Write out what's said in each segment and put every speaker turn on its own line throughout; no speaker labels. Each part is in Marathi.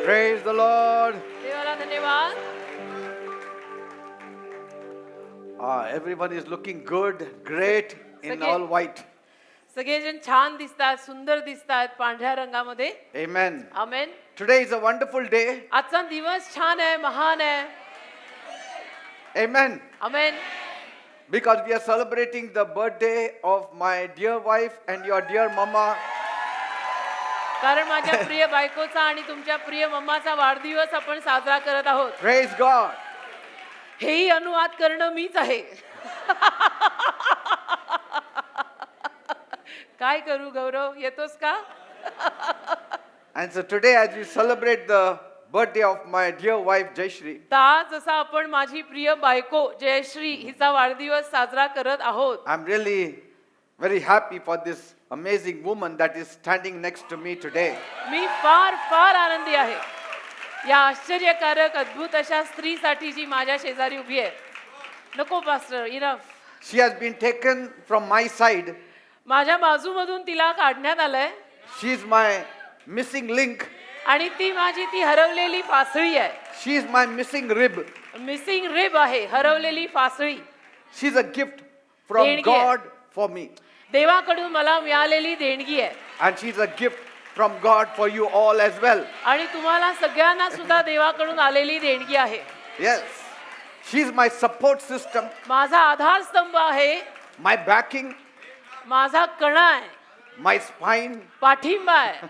Praise the Lord.
देवाला धन्यवाद.
Everyone is looking good, great in
Sage-
all white.
सगळेजण छान दिसतात, सुंदर दिसतात पांढऱ्या रंगामध्ये.
Amen.
Amen.
Today is a wonderful day.
आजचा दिवस छान आहे, महान आहे.
Amen.
Amen.
Because we are celebrating the birthday of my dear wife and your dear mama.
कारण माझ्या प्रिय बायकोचा आणि तुमच्या प्रिय मम्माचा वाढदिवस आपण साजरा करत आहोत.
Praise God.
हेही अनुवाद करणं मीच आहे. काय करू गौरव, येतोस का?
And so today as we celebrate the birthday of my dear wife Jayashree,
आज जसा आपण माझी प्रिय बायको जयश्री हिचा वाढदिवस साजरा करत आहोत.
I'm really very happy for this amazing woman that is standing next to me today.
मी फार फार आनंदी आहे या आश्चर्यकारक अद्भुत अशा स्त्रीसाठी जी माझ्या शेजारी उभी आहे. नको pastor, enough.
She has been taken from my side.
माझ्या बाजूमधून तिला काढण्यात आलंय
She is my missing link.
आणि ती माझी ती हरवलेली फासळी आहे.
She is my missing rib.
Missing rib आहे, हरवलेली फासळी.
She's a gift from
देणगी आहे.
God for me.
देवाकडून मला मिळालेली देणगी आहे.
And she's a gift from God for you all as well.
आणि तुम्हाला सगळ्यांना सुद्धा देवाकडून आलेली देणगी आहे.
Yes. She's my support system,
माझा आधारस्तंभ आहे,
my backing,
माझा कणा आहे,
my spine.
पाठिंबा आहे.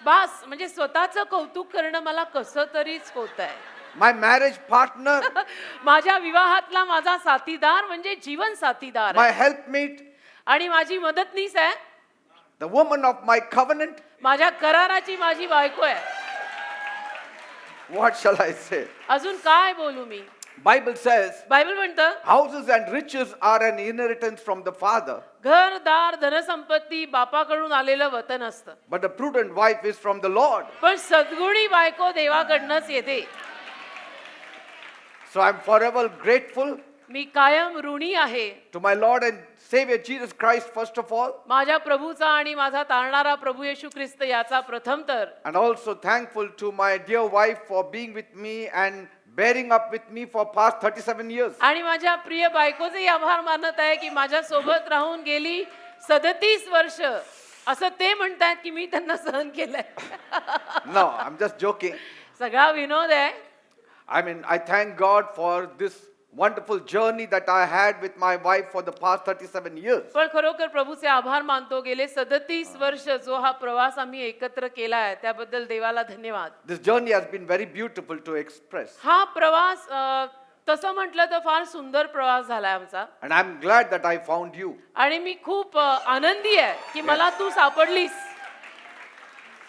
बस म्हणजे स्वतःचं कौतुक करणं मला कसं तरीच होत आहे.
My marriage partner,
माझ्या विवाहातला माझा साथीदार म्हणजे जीवन साथीदार
my
आहे.
helpmate,
आणि माझी मदतनीस आहे,
the woman of my covenant.
माझ्या कराराची माझी बायको आहे.
What shall I say?
अजून काय बोलू मी?
Bible says,
बायबल म्हणतं
houses and riches are an inheritance from the father,
घरदार धनसंपत्ती बापाकडून आलेलं वतन असतं.
but a prudent wife is from the Lord.
पण सद्गुणी बायको देवाकडनंच येते.
So I'm forever grateful
मी कायम ऋणी आहे
to my Lord and Savior Jesus Christ first of all,
माझ्या प्रभूचा आणि माझा तारणारा प्रभू येशू ख्रिस्त याचा प्रथम तर.
and also thankful to my dear wife for being with me and bearing up with me for past 37 years.
आणि माझ्या प्रिय बायकोचे आभार मानत आहे की माझ्या सोबत राहून गेली 37 वर्ष असं ते म्हणतात की मी त्यांना सहन केलंय.
No, I'm just joking.
सगळा विनोद आहे.
I mean, I thank God for this wonderful journey that I had with my wife for the past 37 years.
पण खरोखर प्रभूचे आभार मानतो. गेले 37 वर्ष जो हा प्रवास आम्ही एकत्र केला आहे त्याबद्दल देवाला धन्यवाद.
This journey has been very beautiful to express.
हा प्रवास तसं म्हटलं तर फार सुंदर प्रवास झालाय आमचा.
And I'm glad that I found you.
आणि मी खूप आनंदी आहे की मला तू सापडलीस.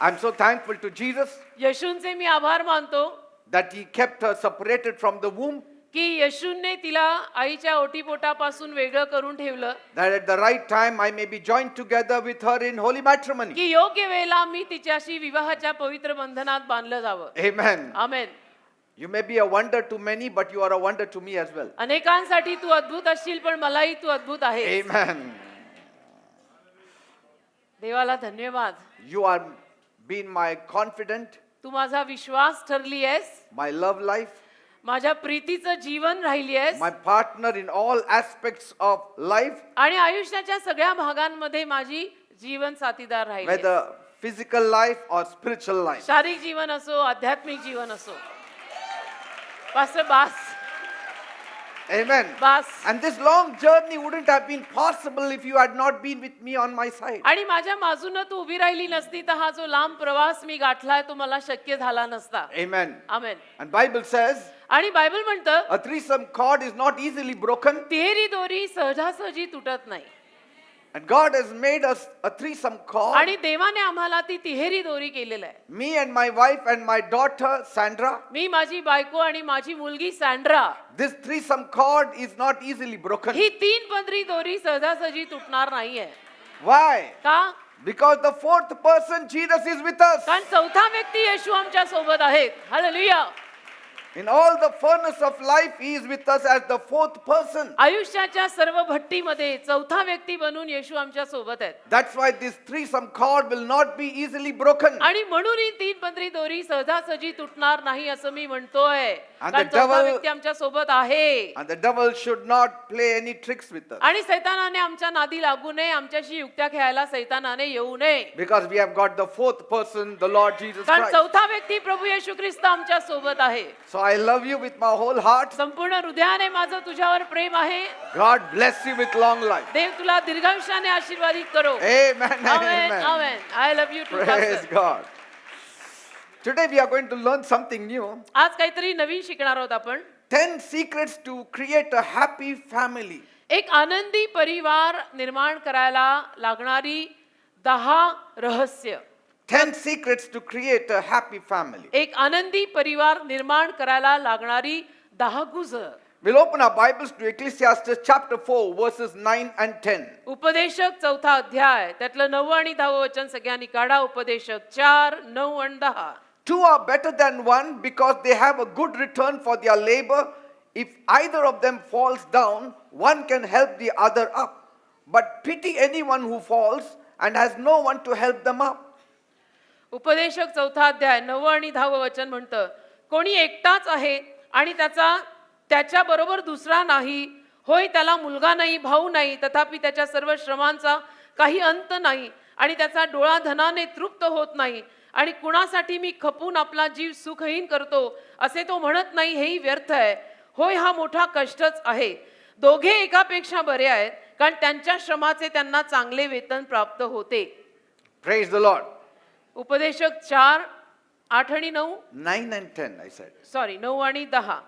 I'm so thankful to Jesus
येशूंचे मी आभार मानतो
that he kept her separated from the womb,
की येशूने तिला आईच्या ओटीपोटापासून वेगळं करून ठेवलं,
that at the right time I may be joined together with her in holy matrimony.
की योग्य वेळेला मी तिच्याशी विवाहाच्या पवित्र बंधनात बांधलं जावं.
Amen.
Amen.
You may be a wonder to many, but you are a wonder to me as well.
अनेकांसाठी तू अद्भुत असशील पण मलाही तू अद्भुत आहे.
Amen.
देवाला धन्यवाद.
You are been my confidant,
तू माझा विश्वास ठरली आहेस,
my love life,
माझ्या प्रीतीचं जीवन राहिली आहेस
my partner in all aspects of life,
आणि आयुष्याच्या सगळ्या भागांमध्ये माझी जीवन साथीदार राहिली आहेस.
whether physical life or spiritual life.
शारीरिक जीवन असो, आध्यात्मिक जीवन असो. पास्टर बास.
Amen.
बास.
And this long journey wouldn't have been possible if you had not been with me on my side.
आणि माझ्या बाजूनं तू उभी राहिली नसती तर हा जो लांब प्रवास मी गाठलाय तो मला शक्य झाला नसता.
Amen.
Amen.
And Bible says
आणि बायबल म्हणतं
a threesome cord is not easily broken,
तिहेरी दोरी सहजासहजी तुटत नाही.
and God has made us a threesome cord.
आणि देवाने आम्हाला ती तिहेरी दोरी केलेलं आहे.
Me and my wife and my daughter Sandra.
मी, माझी बायको आणि माझी मुलगी Sandra.
This threesome cord is not easily broken.
ही तीन पदरी दोरी सहजासहजी तुटणार नाहीये.
Why?
का?
Because the fourth person, Jesus, is with us.
कारण चौथा व्यक्ती येशू आमच्या सोबत आहेत. Hallelujah.
In all the furnace of life, He is with us as the fourth person.
आयुष्याच्या सर्व भट्टीमध्ये चौथा व्यक्ती बनून येशू आमच्या सोबत आहेत.
That's why this threesome cord will not be easily broken.
आणि म्हणून ही तीन पंत्री दोरी सहजासहजी तुटणार नाही असं मी म्हणतोय.
And
कारण
the
चौथा
devil-
व्यक्ती आमच्या सोबत आहे.
And the devil should not play any tricks with us.
आणि सैतानाने आमच्या नादी लागू नये, आमच्याशी युक्त्या खेळायला सैतानाने येऊ नये.
Because we have got the fourth person, the Lord Jesus
कारण
Christ.
चौथा व्यक्ती प्रभू येशू ख्रिस्त आमच्या सोबत आहे.
So I love you with my whole heart.
संपूर्ण हृदयाने माझं तुझ्यावर प्रेम आहे.
God bless you with long life.
देव तुला दीर्घायुष्याने आशीर्वादित करो.
Amen and
amen,
amen.
Amen. I love you too,
Praise
pastor.
God. Today we are going to learn something new.
आज काहीतरी नवीन शिकणार आहोत आपण.
10 secrets to create a happy family.
एक आनंदी परिवार निर्माण करायला लागणारी 10 रहस्य.
10 secrets to create a happy family.
एक आनंदी परिवार निर्माण करायला लागणारी 10 गुज.
We'll open our Bibles to Ecclesiastes chapter 4 verses 9 and 10.
उपदेशक चौथा अध्याय त्यातलं 9 आणि 10 वचन सगळ्यांनी काढा. उपदेशक 4, 9 आणि 10.
Two are better than one because they have a good return for their labor. If either of them falls down, one can help the other up. But pity anyone who falls and has no one to help them up.
उपदेशक चौथा अध्याय 9 आणि 10 वचन म्हणतं, कोणी एकटाच आहे आणि त्याच्या बरोबर दुसरा नाही. होय, त्याला मुलगा नाही, भाऊ नाही, तथापि त्याच्या सर्व श्रमांचा काही अंत नाही आणि त्याचा डोळा धनाने तृप्त होत नाही. आणि कुणासाठी मी खपून आपला जीव सुखहीन करतो असे तो म्हणत नाही, हेही व्यर्थ आहे. होय, हा मोठा कष्टच आहे. दोघे एकापेक्षा बरे आहेत, कारण त्यांच्या श्रमाचे त्यांना चांगले वेतन प्राप्त होते.
Praise the Lord.
उपदेशक 4, 8 आणि 9.
9 and 10 I said.
सॉरी 9 आणि 10.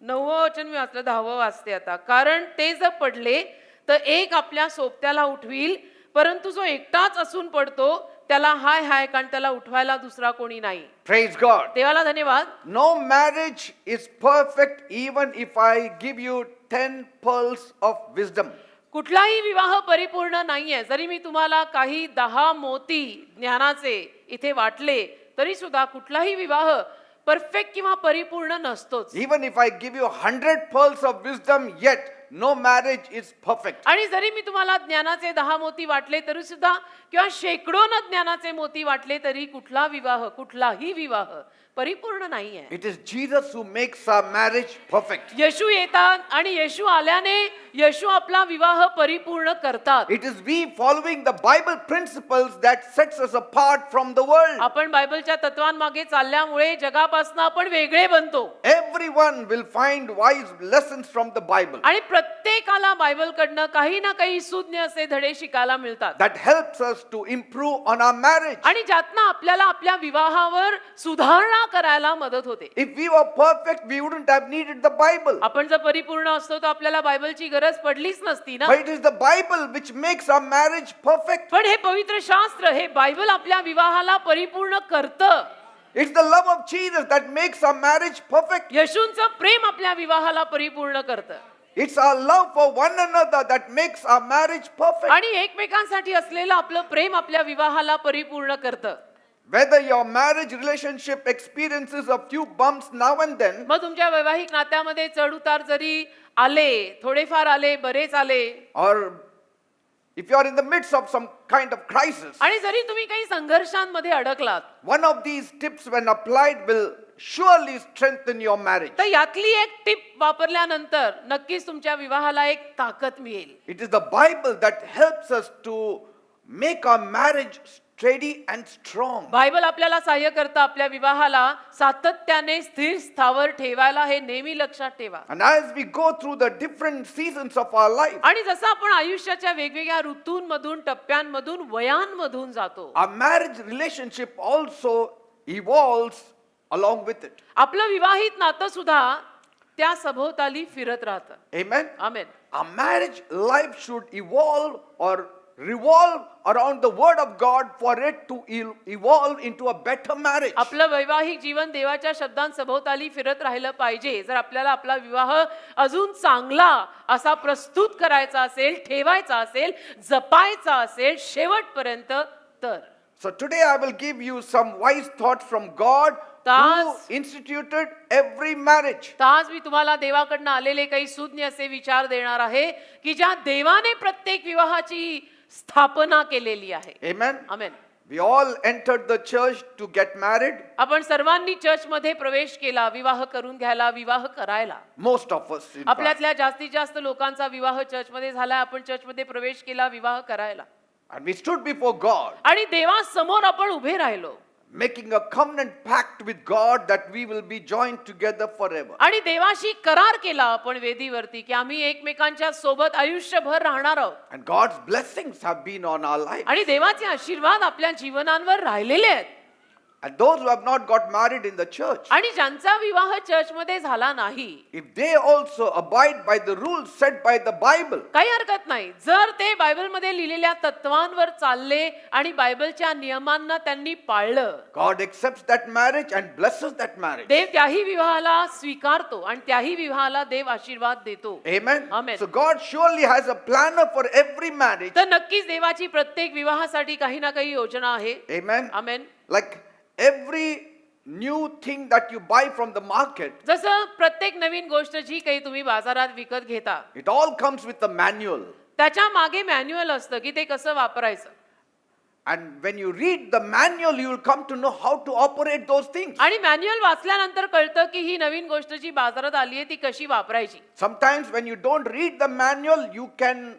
9वं वचन मी वाचलं, 10वं वाचते आता. कारण ते जर पडले तर एक आपल्या सोबत्याला उठवील, परंतु जो एकटाच असून पडतो त्याला हाय हाय, कारण त्याला उठवायला दुसरा कोणी नाही.
Praise God.
देवाला धन्यवाद.
No marriage is perfect even if I give you 10 pearls of wisdom.
कुठलाही विवाह परिपूर्ण नाहीये. जरी मी तुम्हाला काही 10 मोती ज्ञानाचे इथे वाटले तरी सुद्धा कुठलाही विवाह परफेक्ट किंवा परिपूर्ण नसतोच.
Even if I give you 100 pearls of wisdom, yet no marriage is perfect.
आणि जरी मी तुम्हाला ज्ञानाचे 10 मोती वाटले तरी सुद्धा किंवा शेकडोन ज्ञानाचे मोती वाटले तरी कुठलाही विवाह परिपूर्ण नाहीये.
It is Jesus who makes our marriage perfect.
येशू येतात आणि येशू आल्याने येशू आपला विवाह परिपूर्ण करतात.
It is we following the Bible principles that sets us apart from the world.
आपण बायबलच्या तत्वांमागे चालल्यामुळे जगापासून आपण वेगळे बनतो.
Everyone will find wise lessons from the Bible
आणि प्रत्येकाला बायबलकडनं काही ना काही सुज्ञ असे धडे शिकायला मिळतात.
that helps us to improve on our marriage.
आणि ज्यातनं आपल्याला आपल्या विवाहावर सुधारणा करायला मदत होते.
If we were perfect, we wouldn't have needed the Bible.
आपण जर परिपूर्ण असतो तर आपल्याला बायबलची गरज पडलीच नसती ना.
But it is the Bible which makes our marriage perfect.
पण हे पवित्र शास्त्र, हे बायबल आपल्या विवाहाला परिपूर्ण करतं.
It's the love of Jesus that makes our marriage perfect.
येशूंचं प्रेम आपल्या विवाहाला परिपूर्ण करतं.
It's our love for one another that makes our marriage perfect.
आणि एकमेकांसाठी असलेलं आपलं प्रेम आपल्या विवाहाला परिपूर्ण करतं.
Whether your marriage relationship experiences a few bumps now and then,
मग तुमच्या वैवाहिक नात्यामध्ये चढ उतार जरी आले, थोडेफार आले, बरेच आले,
or if you are in the midst of some kind of crisis,
आणि जरी तुम्ही काही संघर्षांमध्ये अडकलात,
one of these tips when applied will surely strengthen your marriage.
तर यातली एक टिप वापरल्यानंतर नक्कीच तुमच्या विवाहाला एक ताकद मिळेल.
It is the Bible that helps us to make our marriage steady and strong.
Bible आपल्याला सहाय्य करतं आपल्या विवाहाला सातत्याने स्थिर स्थावर ठेवायला. हे नेहमी लक्षात ठेवा.
And as we go through the different seasons of our life,
आणि जसं आपण आयुष्याच्या वेगवेगळ्या ऋतूंमधून, टप्प्यांमधून, वयांमधून जातो,
our marriage relationship also evolves along with it.
आपलं विवाहित नातं सुद्धा त्या सभोवताली फिरत राहतं.
Amen.
Amen.
Our marriage life should evolve or revolve around the word of God for it to evolve into a better marriage.
आपलं वैवाहिक जीवन देवाच्या शब्दांसभोवताली फिरत राहिलं पाहिजे. जर आपल्याला आपला विवाह अजून चांगला असा प्रस्तुत करायचा असेल, ठेवायचा असेल, जपायचा असेल शेवटपर्यंत तर.
So today I will give you some wise thoughts from God who
Tas-
instituted every marriage.
तर आज मी तुम्हाला देवाकडनं आलेले काही सुज्ञ असे विचार देणार आहे की ज्या देवाने प्रत्येक विवाहाची स्थापना केलेली आहे.
Amen.
Amen.
We all entered the church to get married.
आपण सर्वांनी चर्चमध्ये प्रवेश केला विवाह करून घ्यायला, विवाह करायला.
Most of us. In fact.
आपल्यातल्या जास्तीत जास्त लोकांचा विवाह चर्चमध्ये झाला. आपण चर्चमध्ये प्रवेश केला विवाह करायला
And we stood before God,
आणि देवासमोर आपण उभे राहिलो
making a covenant pact with God that we will be joined together forever.
आणि देवाशी करार केला आपण वेदीवरती की आम्ही एकमेकांच्या सोबत आयुष्यभर राहणार आहोत.
And God's blessings have been on our life.
आणि देवाचे आशीर्वाद आपल्या जीवनांवर राहिलेले आहेत.
And those who have not got married in the church,
आणि ज्यांचा विवाह चर्चमध्ये झाला नाही,
if they also abide by the rules set by the Bible,
काही हरकत नाही. जर ते बायबलमध्ये लिहिलेल्या तत्वांवर चालले आणि बायबलच्या नियमांना त्यांनी पाळलं,
God accepts that marriage and blesses that marriage.
देव त्याही विवाहाला स्वीकारतो आणि त्याही विवाहाला देव आशीर्वाद देतो.
Amen.
Amen.
So God surely has a planner for every marriage.
तर नक्कीच देवाची प्रत्येक विवाहासाठी काही ना काही योजना आहे.
Amen.
Amen.
Like every new thing that you buy from the market,
जसं प्रत्येक नवीन गोष्ट जी काही तुम्ही बाजारात विकत घेता,
it all comes with a manual.
त्याच्या मागे मॅन्युअल असतं की ते कसं वापरायचं.
And when you read the manual, you will come to know how to operate those things.
आणि मॅन्युअल वाचल्यानंतर कळतं की ही नवीन गोष्ट जी बाजारात आली आहे ती कशी वापरायची.
Sometimes when you don't read the manual, you can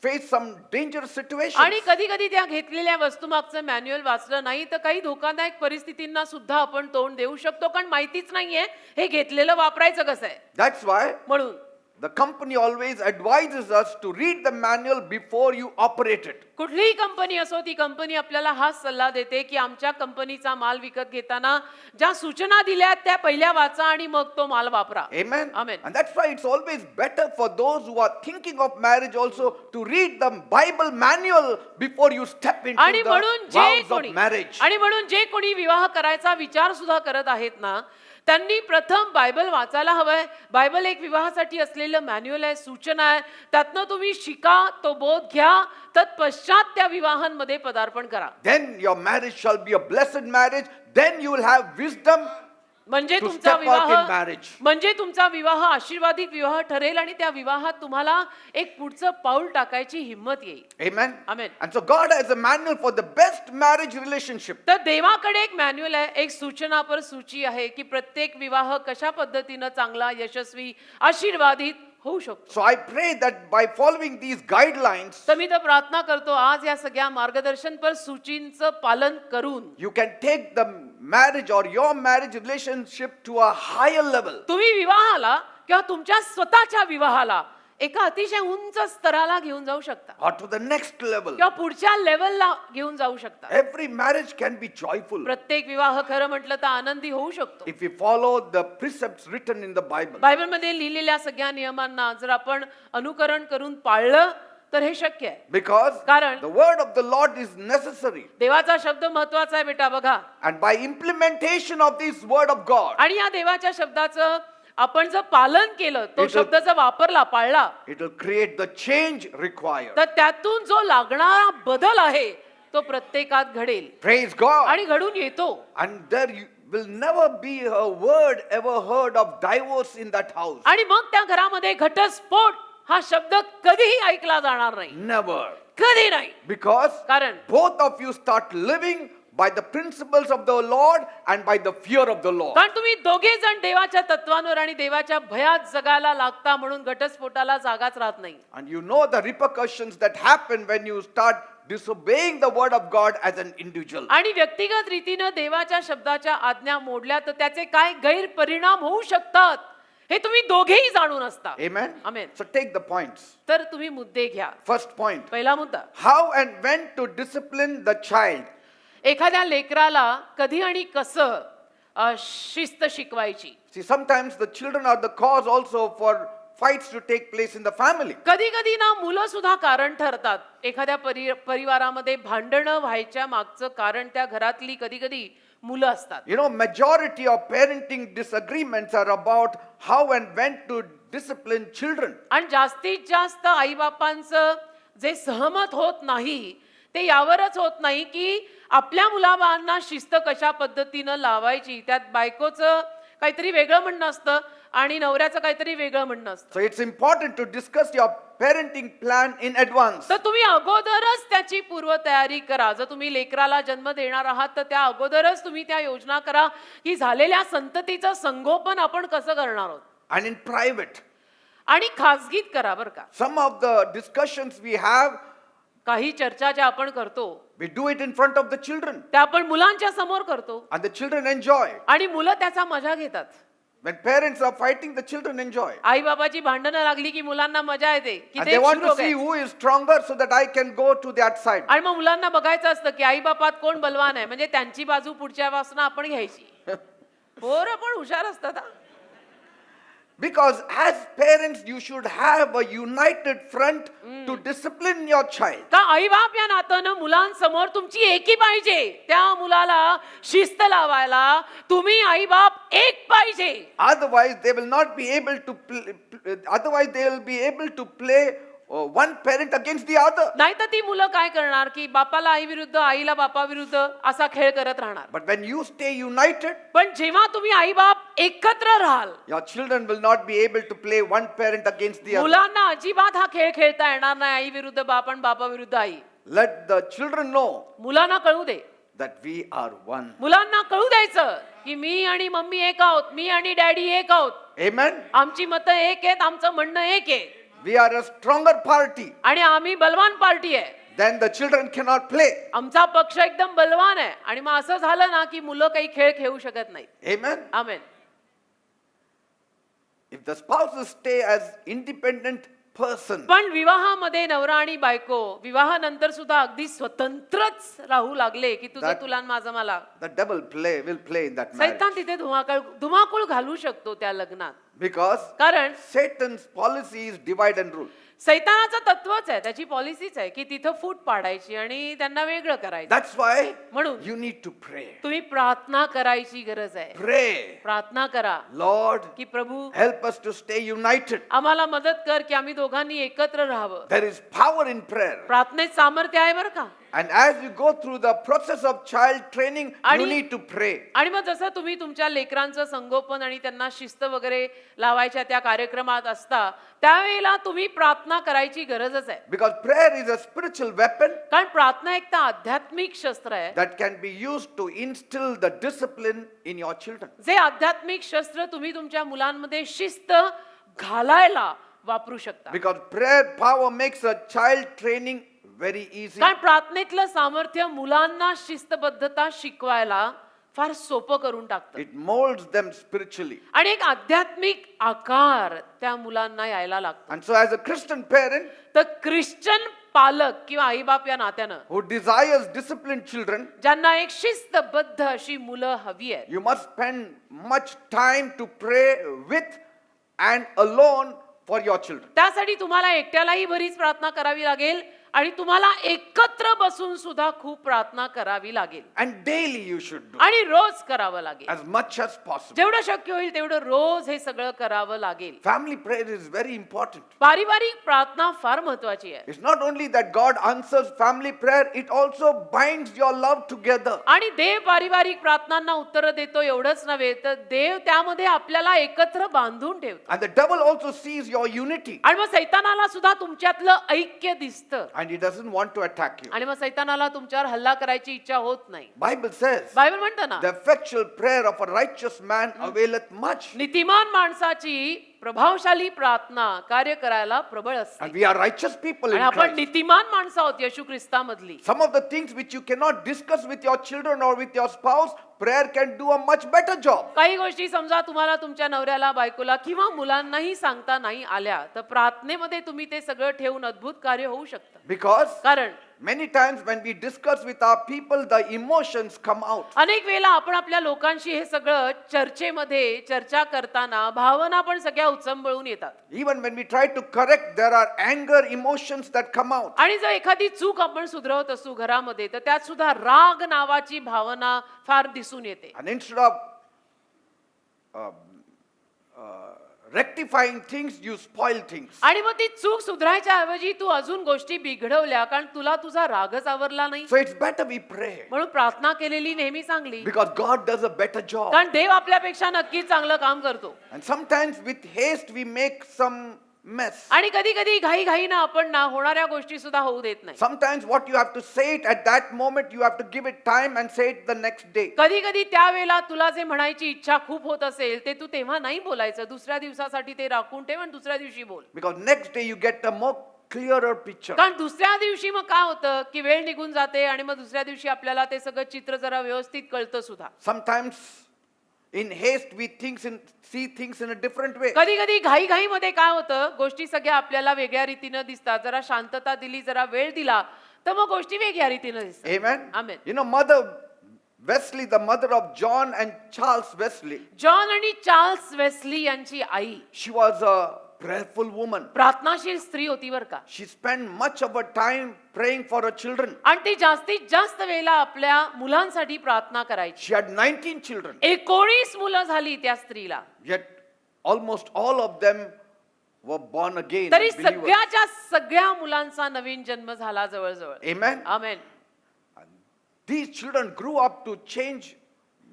face some dangerous situations.
आणि कधी कधी त्या घेतलेल्या वस्तूमागचं मॅन्युअल वाचलं नाही तर काही धोकादायक परिस्थितींना सुद्धा आपण तोंड देऊ शकतो, कारण माहितीच नाहीये हे घेतलेलं वापरायचं कसं आहे.
That's why
म्हणून
the company always advises us to read the manual before you operate it.
कुठलीही कंपनी असो ती कंपनी आपल्याला हाच सल्ला देते की आमच्या कंपनीचा माल विकत घेताना ज्या सूचना दिल्या त्या पहिल्या वाचा आणि मग तो माल वापरा.
Amen.
Amen.
And that's why it's always better for those who are thinking of marriage also to read the Bible manual before you step into
आणि
the
म्हणून जे
vows of
कोणी
marriage.
आणि म्हणून जे कोणी विवाह करायचा विचार सुद्धा करत आहेत ना, त्यांनी प्रथम बायबल वाचायला हवंय. बायबल एक विवाहासाठी असलेलं मॅन्युअल आहे, सूचना आहे. त्यातनं तुम्ही शिका, तो बोध घ्या, तत्पश्चात त्या विवाहांमध्ये पदार्पण करा.
Then your marriage shall be a blessed marriage. Then you will have wisdom.
म्हणजे
To
तुमचा
step out in
विवाह
marriage.
म्हणजे तुमचा विवाह आशीर्वादित विवाह ठरेल आणि त्या विवाहात तुम्हाला एक पुढचं पाऊल टाकायची हिंमत येईल.
Amen.
Amen.
And so God has a manual for the best marriage relationship.
तर देवाकडे एक मॅन्युअल आहे, एक सूचनापर सूची आहे की प्रत्येक विवाह कशा पद्धतीनं चांगला, यशस्वी, आशीर्वादित होऊ शकतो.
So I pray that by following these guidelines,
तर मी तर प्रार्थना करतो आज या सगळ्या मार्गदर्शनपर सूचींचं पालन करून
you can take the marriage or your marriage relationship to a higher level.
तुम्ही विवाहाला किंवा तुमच्या स्वतःच्या विवाहाला एका अतिशय उंच स्तराला घेऊन जाऊ शकता
Or to the next level.
किंवा पुढच्या लेवलला घेऊन जाऊ शकता.
Every marriage can be joyful
प्रत्येक विवाह खरं म्हटलं तर आनंदी होऊ शकतो
if we follow the precepts written in the Bible.
बायबलमध्ये लिहिलेल्या सगळ्या नियमांना जर आपण अनुकरण करून पाळलं तर हे शक्य आहे.
Because
कारण
the word of the Lord is necessary.
देवाचा शब्द महत्वाचा आहे बेटा. बघा,
And by implementation of this word of God,
आणि या देवाच्या शब्दाचं आपण जर पालन केलं, तो
It will-
शब्द जर वापरला, पाळला,
it will create the change required.
तर त्यातून जो लागणारा बदल आहे तो प्रत्येकात घडेल
Praise God.
आणि घडून येतो.
And there will never be a word ever heard of divorce in that house.
आणि मग त्या घरामध्ये घटस्फोट हा शब्द कधीही ऐकला जाणार नाही.
Never.
कधी नाही.
Because
कारण
both of you start living by the principles of the Lord and by the fear of the Lord.
कारण तुम्ही दोघे जण देवाच्या तत्वांवर आणि देवाच्या भयात जगायला लागता, म्हणून घटस्फोटाला जागाच राहत नाही.
And you know the repercussions that happen when you start disobeying the word of God as an individual.
आणि व्यक्तिगत रीतीनं देवाच्या शब्दाच्या आज्ञा मोडल्या तर त्याचे काय गैरपरिणाम होऊ शकतात हे तुम्ही दोघेही जाणून असता.
Amen.
Amen.
So take the points.
तर तुम्ही मुद्दे घ्या.
First point.
पहिला मुद्दा,
How and when to discipline the child.
एखाद्या लेकराला कधी आणि कसं शिस्त शिकवायची.
See, sometimes the children are the cause also for fights to take place in the family.
कधी कधी ना मुलं सुद्धा कारण ठरतात. एखाद्या परिवारामध्ये भांडणं व्हायच्या मागचं कारण त्या घरातली कधी कधी मुलं असतात.
You know, majority of parenting disagreements are about how and when to discipline children.
आणि जास्तीत जास्त आईबापांचं जे सहमत होत नाही ते यावरच होत नाही की आपल्या मुलाबाळांना शिस्त कशा पद्धतीनं लावायची. त्यात बायकोचं काहीतरी वेगळं म्हणणं असतं आणि नवऱ्याचं काहीतरी वेगळं म्हणणं असतं.
So it's important to discuss your parenting plan in advance.
तर तुम्ही अगोदरच त्याची पूर्वतयारी करा. जर तुम्ही लेकराला जन्म देणार आहात तर त्या अगोदरच तुम्ही त्या योजना करा की झालेल्या संततीचं संगोपन आपण कसं करणार आहोत.
And in private,
आणि खाजगीत करा बरं का.
some of the discussions we have,
काही चर्चा ज्या आपण करतो
we do it in front of the children,
त्या आपण मुलांच्या समोर करतो
and the children enjoy.
आणि मुलं त्याचा मजा घेतात.
When parents are fighting, the children enjoy.
आई बाबाची भांडणं लागली की मुलांना मजा येते की
And
ते
they want to
शिरोग
see
आहे.
who is stronger so that I can go to that side.
आणि मग मुलांना बघायचं असतं की आई बापात कोण बलवान आहे, म्हणजे त्यांची बाजू पुढच्या वासना आपण घ्यायची. पोरं पण हुशार असतात हा.
Because as parents, you should have a united front to discipline your child.
का आई बाप या नात्यानं मुलांसमोर तुमची एकी पाहिजे. त्या मुलाला शिस्त लावायला तुम्ही आई बाप एक पाहिजे.
Otherwise, they will not be able to. Otherwise, they will be able to play one parent against the other.
नाही तर ती मुलं काय करणार की बापाला आई विरुद्ध, आईला बापा विरुद्ध असा खेळ करत राहणार.
But when you stay united,
पण जेव्हा तुम्ही आई बाप एकत्र राहाल,
your children will not be able to play one parent against the other.
मुलांना अजिबात हा खेळ खेळता येणार नाही, आई विरुद्ध बाप आणि बापा विरुद्ध आई.
Let the children know
मुलांना कळू दे.
that we are one.
मुलांना कळू द्यायचं की मी आणि मम्मी एक आहोत, मी आणि डॅडी एक आहोत.
Amen.
आमची मतं एक आहेत, आमचं म्हणणं एक आहे
We are a stronger party.
आणि आम्ही बलवान पार्टी आहे.
Then the children cannot play.
आमचा पक्ष एकदम बलवान आहे. आणि मग असं झालं ना की मुलं काही खेळ खेळू शकत नाहीत.
Amen.
Amen.
If the spouses stay as independent person,
पण विवाहामध्ये नवरा आणि बायको विवाहानंतर सुद्धा अगदी स्वतंत्रच राहू लागले की तुझं
That-
तुला आणि माझं मला,
the devil will play in that marriage.
सैतान तिथे धुमाकूळ घालू शकतो त्या लग्नात.
Because
कारण
Satan's policy is divide and rule.
सैतानाचं तत्वच आहे, त्याची पॉलिसीच आहे की तिथं फूट पाडायची आणि त्यांना वेगळं करायचं.
That's why
म्हणून
you need to pray.
तुम्ही प्रार्थना करायची गरज आहे.
Pray.
प्रार्थना करा
Lord,
की प्रभू
help us to stay united.
आम्हाला मदत कर की आम्ही दोघांनी एकत्र राहावं.
There is power in prayer.
प्रार्थनेत सामर्थ्य आहे बरं का.
And as you go through the process of child training, you
आणि-
need to pray.
आणि मग जसं तुम्ही तुमच्या लेकरांचं संगोपन आणि त्यांना शिस्त वगैरे लावायच्या त्या कार्यक्रमात असता, त्यावेळेला तुम्ही प्रार्थना करायची गरजच आहे.
Because prayer is a spiritual weapon
कारण प्रार्थना एक तर आध्यात्मिक शस्त्र आहे,
that can be used to instill the discipline in your children.
जे आध्यात्मिक शस्त्र तुम्ही तुमच्या मुलांमध्ये शिस्त घालायला वापरू शकता.
Because prayer power makes a child training very easy.
कारण प्रार्थनेतलं सामर्थ्य मुलांना शिस्तबद्धता शिकवायला फार सोपं करून टाकतं.
It molds them spiritually.
आणि एक आध्यात्मिक आकार त्या मुलांना यायला लागतो.
And so as a Christian parent
तर ख्रिश्चन पालक किंवा आईबाप या नात्यानं
who desires disciplined children,
ज्यांना एक शिस्तबद्ध अशी मुलं हवी आहेत,
you must spend much time to pray with and alone for your children.
त्यासाठी तुम्हाला एकट्यालाही बरीच प्रार्थना करावी लागेल आणि तुम्हाला एकत्र बसून सुद्धा खूप प्रार्थना करावी लागेल.
And daily you should do
आणि रोज करावं लागेल.
as much as possible.
जेवढं शक्य होईल तेवढं रोज हे सगळं करावं लागेल.
Family prayer is very important.
पारिवारिक प्रार्थना फार महत्वाची आहे.
It's not only that God answers family prayer, it also binds your love together.
आणि देव पारिवारिक प्रार्थनांना उत्तर देतो एवढंच नव्हे तर देव त्यामध्ये आपल्याला एकत्र बांधून ठेवतो.
And the devil also sees your unity
आणि मग सैतानाला सुद्धा तुमच्यातलं ऐक्य दिसतं.
and he doesn't want to attack you.
आणि मग सैतानाला तुमच्यावर हल्ला करायची इच्छा होत नाही.
Bible says,
बायबल म्हणतं ना,
the effectual prayer of a righteous man availeth much.
नीतिमान माणसाची प्रभावशाली प्रार्थना कार्य करायला प्रबळ असते.
And we are righteous people
आणि
in
आपण
Christ.
नीतिमान माणसं आहोत येशू ख्रिस्तामधली.
Some of the things which you cannot discuss with your children or with your spouse, prayer can do a much better job.
काही गोष्टी समजा तुम्हाला तुमच्या नवऱ्याला, बायकोला किंवा मुलांनाही सांगता नाही आल्या तर प्रार्थनेमध्ये तुम्ही ते सगळं ठेवून अद्भुत कार्य होऊ शकतं.
Because
कारण
many times when we discuss with our people, the emotions come out.
अनेक वेळेला आपण आपल्या लोकांशी हे सगळं चर्चेमध्ये चर्चा करताना भावना पण सगळ्या उचंबळून येतात.
Even when we try to correct, there are anger emotions that come out.
आणि जर एखादी चूक आपण सुधरवत असू घरामध्ये तर त्यात सुद्धा राग नावाची भावना फार दिसून येते.
And instead of rectifying things, you spoil things.
आणि मग ती चूक सुधारायच्या ऐवजी तू अजून गोष्टी बिघडवल्या, कारण तुला तुझा रागच आवरला नाही.
So it's better we pray
म्हणून प्रार्थना केलेली नेहमी चांगली,
because God does a better job.
कारण देव आपल्यापेक्षा नक्कीच चांगलं काम करतो.
And sometimes with haste we make some mess.
आणि कधी कधी घाई घाईनं आपण ना होणाऱ्या गोष्टी सुद्धा होऊ देत नाही.
Sometimes what you have to say it at that moment, you have to give it time and say it the next day.
कधी कधी त्यावेळेला तुला जे म्हणायची इच्छा खूप होत असेल ते तू तेव्हा नाही बोलायचं, दुसऱ्या दिवसासाठी ते राखून ठेव आणि दुसऱ्या दिवशी बोल.
Because next day you get a more clearer picture.
कारण दुसऱ्या दिवशी मग काय होतं की वेळ निघून जाते आणि मग दुसऱ्या दिवशी आपल्याला ते सगळं चित्र जरा व्यवस्थित कळतं सुद्धा.
Sometimes in haste we see things in a different way.
कधी कधी घाई घाई मध्ये काय होतं, गोष्टी सगळ्या आपल्याला वेगळ्या रीतीनं दिसतात. जरा शांतता दिली, जरा वेळ दिला तर मग गोष्टी वेगळ्या रीतीनं दिसतात.
Amen.
Amen.
You know, Mother Wesley, the mother of John and Charles Wesley,
John आणि चार्ल्स वेस्ली यांची आई
she was a prayerful woman.
प्रार्थनाशील स्त्री होती बर का.
She spent much of her time praying for her children.
आणि ती जास्तीत जास्त वेळेला आपल्या मुलांसाठी प्रार्थना करायची.
She had 19 children,
19 मुलं झाली त्या स्त्रीला,
yet almost all of them were born again
तरी
as believers.
सगळ्याच्या सगळ्या मुलांचा नवीन जन्म झाला जवळजवळ.
Amen.
Amen.
These children grew up to change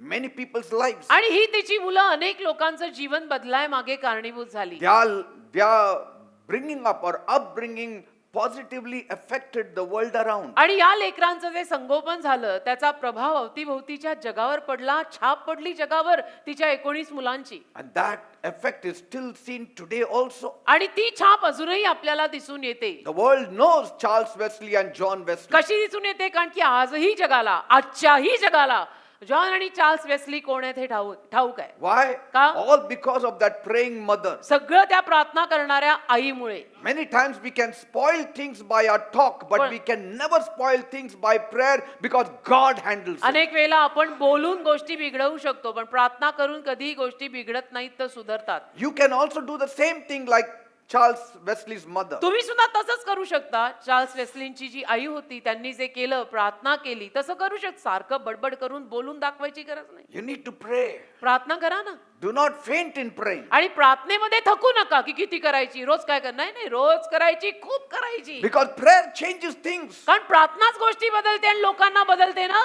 many people's lives.
आणि ही तिची मुलं अनेक लोकांचं जीवन बदलाय मागे कारणीभूत झाली.
Their bringing up or upbringing positively affected the world around.
आणि या लेकरांचं जे संगोपन झालं त्याचा प्रभाव अवतीभोवतीच्या जगावर पडला, छाप पडली जगावर तिच्या 19 मुलांची.
And that effect is still seen today also.
आणि ती छाप अजूनही आपल्याला दिसून येते.
The world knows Charles Wesley and John Wesley.
कशी दिसून येते, कारण की आजही जगाला, आजच्याही जगाला जॉन आणि चार्ल्स वेस्ली कोण आहेत हे ठाऊक आहे.
Why?
का?
All because of that praying mother.
सगळं त्या प्रार्थना करणाऱ्या आईमुळे.
Many times we can spoil things by our talk, but we can never spoil things by prayer because God handles it.
अनेक वेळेला आपण बोलून गोष्टी बिघडवू शकतो, पण प्रार्थना करून कधीही गोष्टी बिघडत नाहीत तर सुधारतात.
You can also do the same thing like Charles Wesley's mother.
तुम्ही सुद्धा तसंच करू शकता. चार्ल्स वेस्लींची जी आई होती त्यांनी जे केलं, प्रार्थना केली, तसं करू शकता. सारखं बडबड करून बोलून दाखवायची गरज नाही.
You need to pray.
प्रार्थना करा ना.
Do not faint in praying.
आणि प्रार्थनेमध्ये थकू नका की किती करायची, रोज काय कर, नाही नाही, रोज करायची, खूप करायची.
Because prayer changes things.
कारण प्रार्थनाच गोष्टी बदलते आणि लोकांना बदलते ना.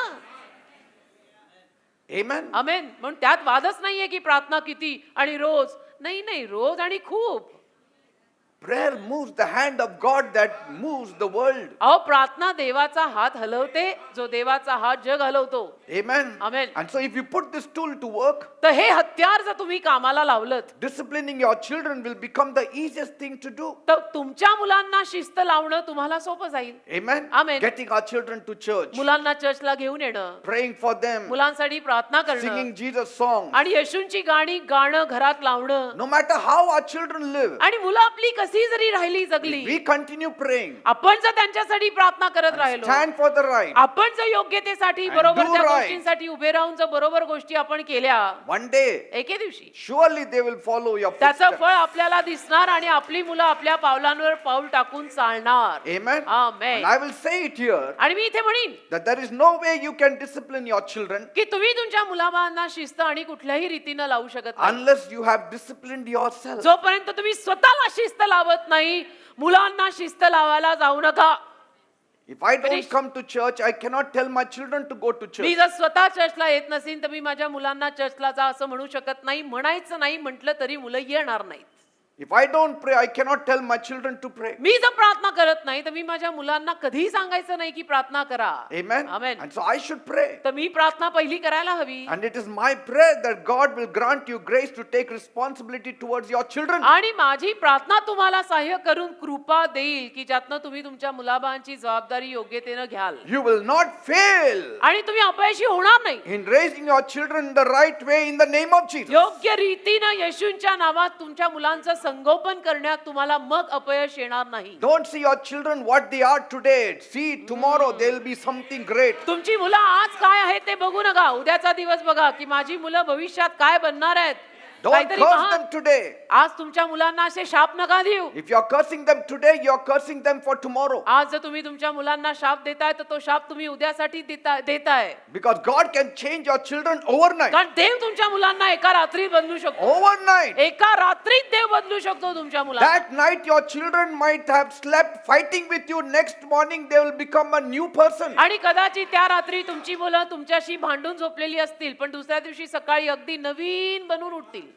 Amen.
आमेन. म्हणून त्यात वादच नाहीये की प्रार्थना किती आणि रोज, नाही नाही, रोज आणि खूप.
Prayer moves the hand of God that moves the world.
अहो, प्रार्थना देवाचा हात हलवते, जो देवाचा हात जग हलवतो.
Amen.
Amen.
And so if you put this tool to work,
तर हे हत्यार जर तुम्ही कामाला लावलत
disciplining your children will become the easiest thing to do.
तर तुमच्या मुलांना शिस्त लावणं तुम्हाला सोपं जाईल.
Amen.
Amen.
Getting our children to church,
मुलांना चर्चला घेऊन येणं,
praying for them,
मुलांसाठी प्रार्थना करणं
singing Jesus songs.
आणि येशूंची गाणी गाणं घरात लावणं.
No matter how our children live,
आणि मुलं आपली कशी जरी राहिली जगली,
we continue praying.
आपण जर त्यांच्यासाठी प्रार्थना करत राहिलो,
Stand for the right.
आपण जर योग्यतेसाठी
And
बरोबर
do
त्या
right.
गोष्टींसाठी उभे राहून जर बरोबर गोष्टी आपण केल्या,
One day,
एके दिवशी
surely they will follow your
त्याचं
footsteps.
फळ आपल्याला दिसणार आणि आपली मुलं आपल्या पावलांवर पाऊल टाकून चालणार.
Amen.
Amen.
And I will say it here
आणि मी इथे म्हणीन
that there is no way you can discipline your children
की तुम्ही तुमच्या मुलाबाळांना शिस्त आणि कुठल्याही रीतीनं लावू शकत नाही
unless you have disciplined yourself.
जोपर्यंत तुम्ही स्वतःला शिस्त लावत नाही. मुलांना शिस्त लावायला जाऊ नका.
If I don't
Finish.
come to church, I cannot tell my children to go to
me
church.
जर स्वतः चर्चला येत नसेल तर मी माझ्या मुलांना चर्चला जा असं म्हणू शकत नाही. म्हणायचं नाही म्हटलं तरी मुलं येणार नाहीत.
If I don't pray, I cannot tell my children to pray.
मी जर प्रार्थना करत नाही तर मी माझ्या मुलांना कधीही सांगायचं नाही की प्रार्थना करा.
Amen.
Amen.
And so I should pray.
तर मी प्रार्थना पहिली करायला हवी.
And it is my prayer that God will grant you grace to take responsibility towards your children.
आणि माझी प्रार्थना तुम्हाला सहाय्य करून कृपा देईल की ज्यातनं तुम्ही तुमच्या मुलाबाळांची जबाबदारी योग्यतेनं घ्याल
You will not fail
आणि तुम्ही अपयशी होणार नाही.
in raising your children in the right way in the name of Jesus.
योग्य रीतीनं येशूंच्या नावात तुमच्या मुलांचं संगोपन करण्यात तुम्हाला मग अपयश येणार नाही.
Don't see your children what they are today. See tomorrow they'll be something great.
तुमची मुलं आज काय आहेत ते बघू नका. उद्याचा दिवस बघा की माझी मुलं भविष्यात काय बनणार आहेत.
Don't
काहीतरी
curse
महान.
them today.
आज तुमच्या मुलांना असे शाप नका देऊ.
If you are cursing them today, you are cursing them for tomorrow.
आज जर तुम्ही तुमच्या मुलांना शाप देताय तर तो शाप तुम्ही उद्यासाठी देताय.
Because God can change your children overnight.
कारण देव तुमच्या मुलांना एका रात्रीत बदलू शकतो.
Overnight.
एका रात्रीत देव बदलू शकतो तुमच्या मुलांना.
That night your children might have slept fighting with you. Next morning they will become a new person.
आणि कदाचित त्या रात्री तुमची मुलं तुमच्याशी भांडून झोपलेली असतील पण दुसऱ्या दिवशी सकाळी अगदी नवीन बनून उठतील.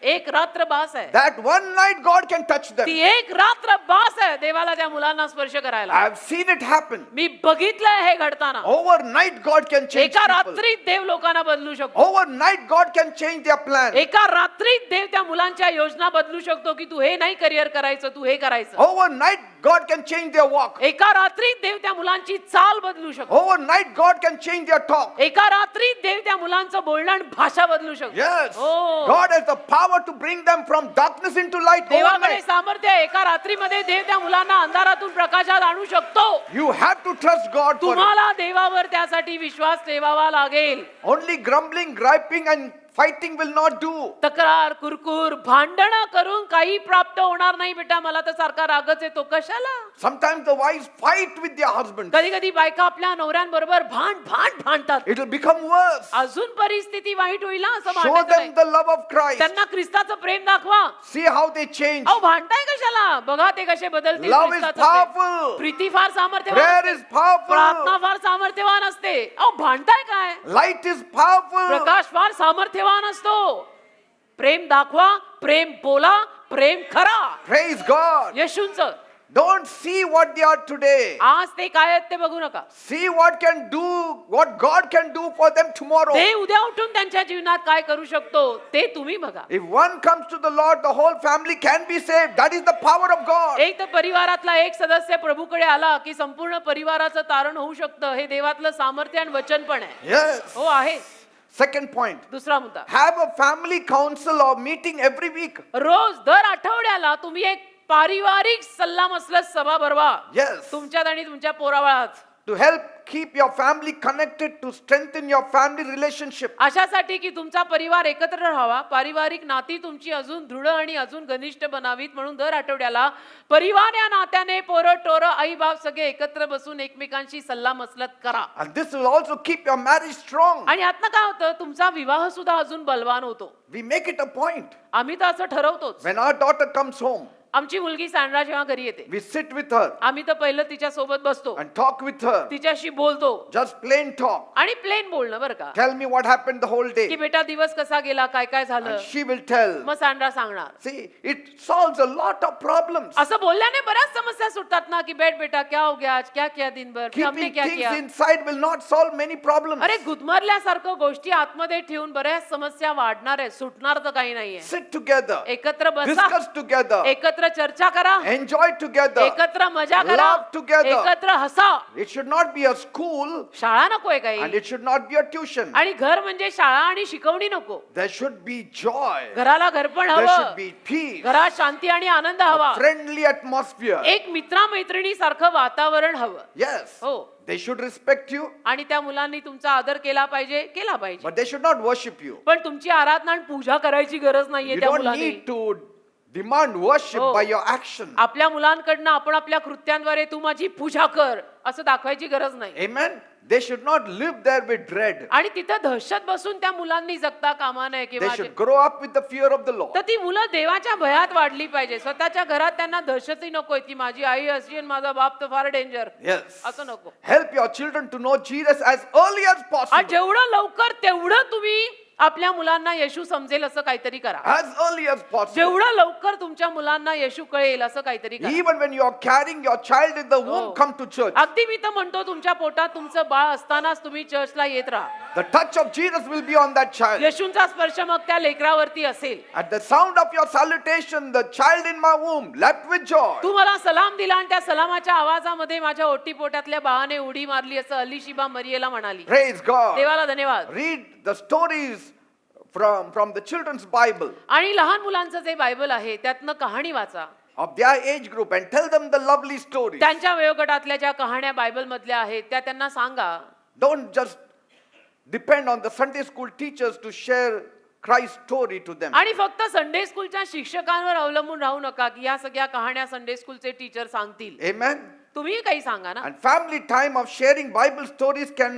एक रात्र बास आहे.
That one night God can touch them.
ती एक रात्र बास आहे देवाला त्या मुलांना स्पर्श करायला.
I have seen it happen.
मी बघितलंय हे घडताना.
Overnight God can change
एका
people.
रात्रीत देव लोकांना बदलू शकतो.
Overnight God can change their plan.
एका रात्रीत देव त्या मुलांच्या योजना बदलू शकतो की तू हे नाही करिअर करायचं तू हे करायचं.
Overnight God can change their walk.
एका रात्रीत देव त्या मुलांची चाल बदलू शकतो.
Overnight God can change their talk.
एका रात्रीत देव त्या मुलांचं बोलणं आणि भाषा बदलू शकतो.
Yes.
हो.
God has the power to bring them from darkness into light
देवाकडे
overnight.
सामर्थ्य आहे. एका रात्रीमध्ये देव त्या मुलांना अंधारातून प्रकाशात आणू शकतो.
You have to trust God for it.
तुम्हाला देवावर त्यासाठी विश्वास ठेवावा लागेल.
Only grumbling, griping and fighting will not do.
तक्रार कुरकुर भांडणं करून काही प्राप्त होणार नाही बेटा. मला तर सारखा रागच येतो. कशाला?
Sometimes the wives fight with their husbands.
कधी कधी बायका आपल्या नवऱ्यांबरोबर भांडतात.
It will become worse.
अजून परिस्थिती वाईट होईल ना असं
Show
भांडायचं
them
नाही.
the love of Christ.
त्यांना ख्रिस्ताचं प्रेम दाखवा.
See how they change.
अहो भांडताय कशाला? बघा ते कसे बदलतील.
Love is
ख्रिस्ताचं Prem.
powerful.
Preeti फार सामर्थ्यवान
Prayer
असते.
is powerful.
प्रार्थना फार सामर्थ्यवान असते. अहो भांडताय काय?
Light is powerful.
प्रकाश फार सामर्थ्यवान असतो. प्रेम दाखवा, प्रेम बोला, प्रेम खरा.
Praise God.
येशूंचं.
Don't see what they are today.
आज ते काय आहेत ते बघू नका.
See what God can do for them tomorrow.
ते उद्या उठून त्यांच्या जीवनात काय करू शकतो ते तुम्ही बघा.
If one comes to the Lord, the whole family can be saved. That is the power of God.
एक तर परिवारातला एक सदस्य प्रभूकडे आला की संपूर्ण परिवाराचं तारण होऊ शकतं. हे देवातलं सामर्थ्य आणि वचन पण आहे.
Yes.
हो आहे.
Second point.
दुसरा मुद्दा.
Have a family council or meeting every week.
रोज दर आठवड्याला तुम्ही एक पारिवारिक सल्लामसलत सभा भरवा.
Yes.
तुमच्यात आणि तुमच्या पोराबाळात.
To help keep your family connected, to strengthen your family relationship.
अशासाठी की तुमचा परिवार एकत्र राहावा, पारिवारिक नाती तुमची अजून दृढ आणि अजून घनिष्ठ बनावीत म्हणून दर आठवड्याला परिवार या नात्याने पोरं टोरं आई बाप सगळे एकत्र बसून एकमेकांशी सल्लामसलत करा.
And this will also keep your marriage strong.
आणि यातनं काय होतं तुमचा विवाह सुद्धा अजून बलवान होतो.
We make it a point.
आम्ही तर असं ठरवतोच.
When our daughter comes home,
आमची मुलगी सँड्रा जेव्हा घरी येते
we sit with her
आम्ही तर पहिलं तिच्या सोबत बसतो,
and talk with her.
तिच्याशी बोलतो.
Just plain talk.
आणि प्लेन बोलणं बरं का,
Tell me what happened the whole
की
day.
बेटा दिवस कसा गेला, काय काय झालं.
And she will tell.
मग सँड्रा सांगणार.
See, it solves a lot of problems.
असं बोलल्याने बऱ्याच समस्या सुटतात ना, की बैठ बेटा क्या हो गया आज, क्या किया दिन भर, फिर हमने
Keeping
क्या
things
किया.
inside will not solve many problems.
अरे गुदमरल्यासारखं गोष्टी आतमध्ये ठेवून बऱ्याच समस्या वाढणार आहे, सुटणार तर काही नाहीये.
Sit together.
एकत्र बसा,
Discuss together.
एकत्र चर्चा करा,
Enjoy together.
एकत्र मजा करा,
Laugh together.
एकत्र हसा.
It should not be a school
शाळा नकोय
and
काही,
it should not be a tuition.
आणि घर म्हणजे शाळा आणि शिकवणी नको.
There should be joy.
घराला घरपण
There should
हवं,
be peace.
घरात शांती आणि आनंद हवा,
Friendly atmosphere.
एक मित्रामैत्रिणी सारखं वातावरण हवं.
Yes.
हो,
They should respect you,
आणि त्या मुलांनी तुमचा आदर केला पाहिजे.
but they should not worship you.
पण तुमची आराधना आणि पूजा करायची गरज नाहीये
You
त्या
don't
मुलांनी.
need to demand worship
Oh.
by your action.
आपल्या मुलांकडनं आपण आपल्या कृत्यांद्वारे तू माझी पूजा कर असं दाखवायची गरज नाही.
Amen. They should not live there with dread.
आणि तिथं दहशत बसून त्या मुलांनी जगता कामा नये
They
किंवा
should grow up with the fear of the Lord.
तर ती मुलं देवाच्या भयात वाढली पाहिजे. स्वतःच्या घरात त्यांना दहशतही नकोय की माझी आई अशी आणि माझा बाप तर फार डेंजर,
Yes.
असं नको.
Help your children to know Jesus as early as
आणि
possible.
जेवढं लवकर तेवढं तुम्ही आपल्या मुलांना येशू समजेल असं काहीतरी करा.
As early as possible.
जेवढं लवकर तुमच्या मुलांना येशू कळेल असं काहीतरी करा.
Even when you are carrying your child in the womb,
Oh.
come to church.
अगदी मी तर म्हणतो तुमच्या पोटात तुमचं बाळ असतानाच तुम्ही चर्चला येत राहा.
The touch of Jesus will be on that child.
येशूंचा स्पर्श मग त्या लेकरावरती असेल.
At the sound of your salutation, the child in my womb leapt with joy.
तू मला सलाम दिला आणि त्या सलामाच्या आवाजामध्ये माझ्या ओटीपोटातल्या बाळाने उडी मारली असं अलिशिबा मरियेला म्हणाली.
Praise God.
देवाला धन्यवाद.
Read the stories from the children's Bible
आणि लहान मुलांचं जे बायबल आहे त्यातनं कहाणी वाचा.
of their age group and tell them the lovely stories.
त्यांच्या वयोगटातल्या ज्या कहाण्या बायबल मधल्या आहेत त्या त्यांना सांगा.
Don't just depend on the Sunday school teachers to share Christ's story to them.
आणि फक्त संडे स्कूलच्या शिक्षकांवर अवलंबून राहू नका की या सगळ्या कहाण्या संडे स्कूलचे टीचर सांगतील.
Amen.
तुम्ही काही सांगा ना.
And family time of sharing Bible stories can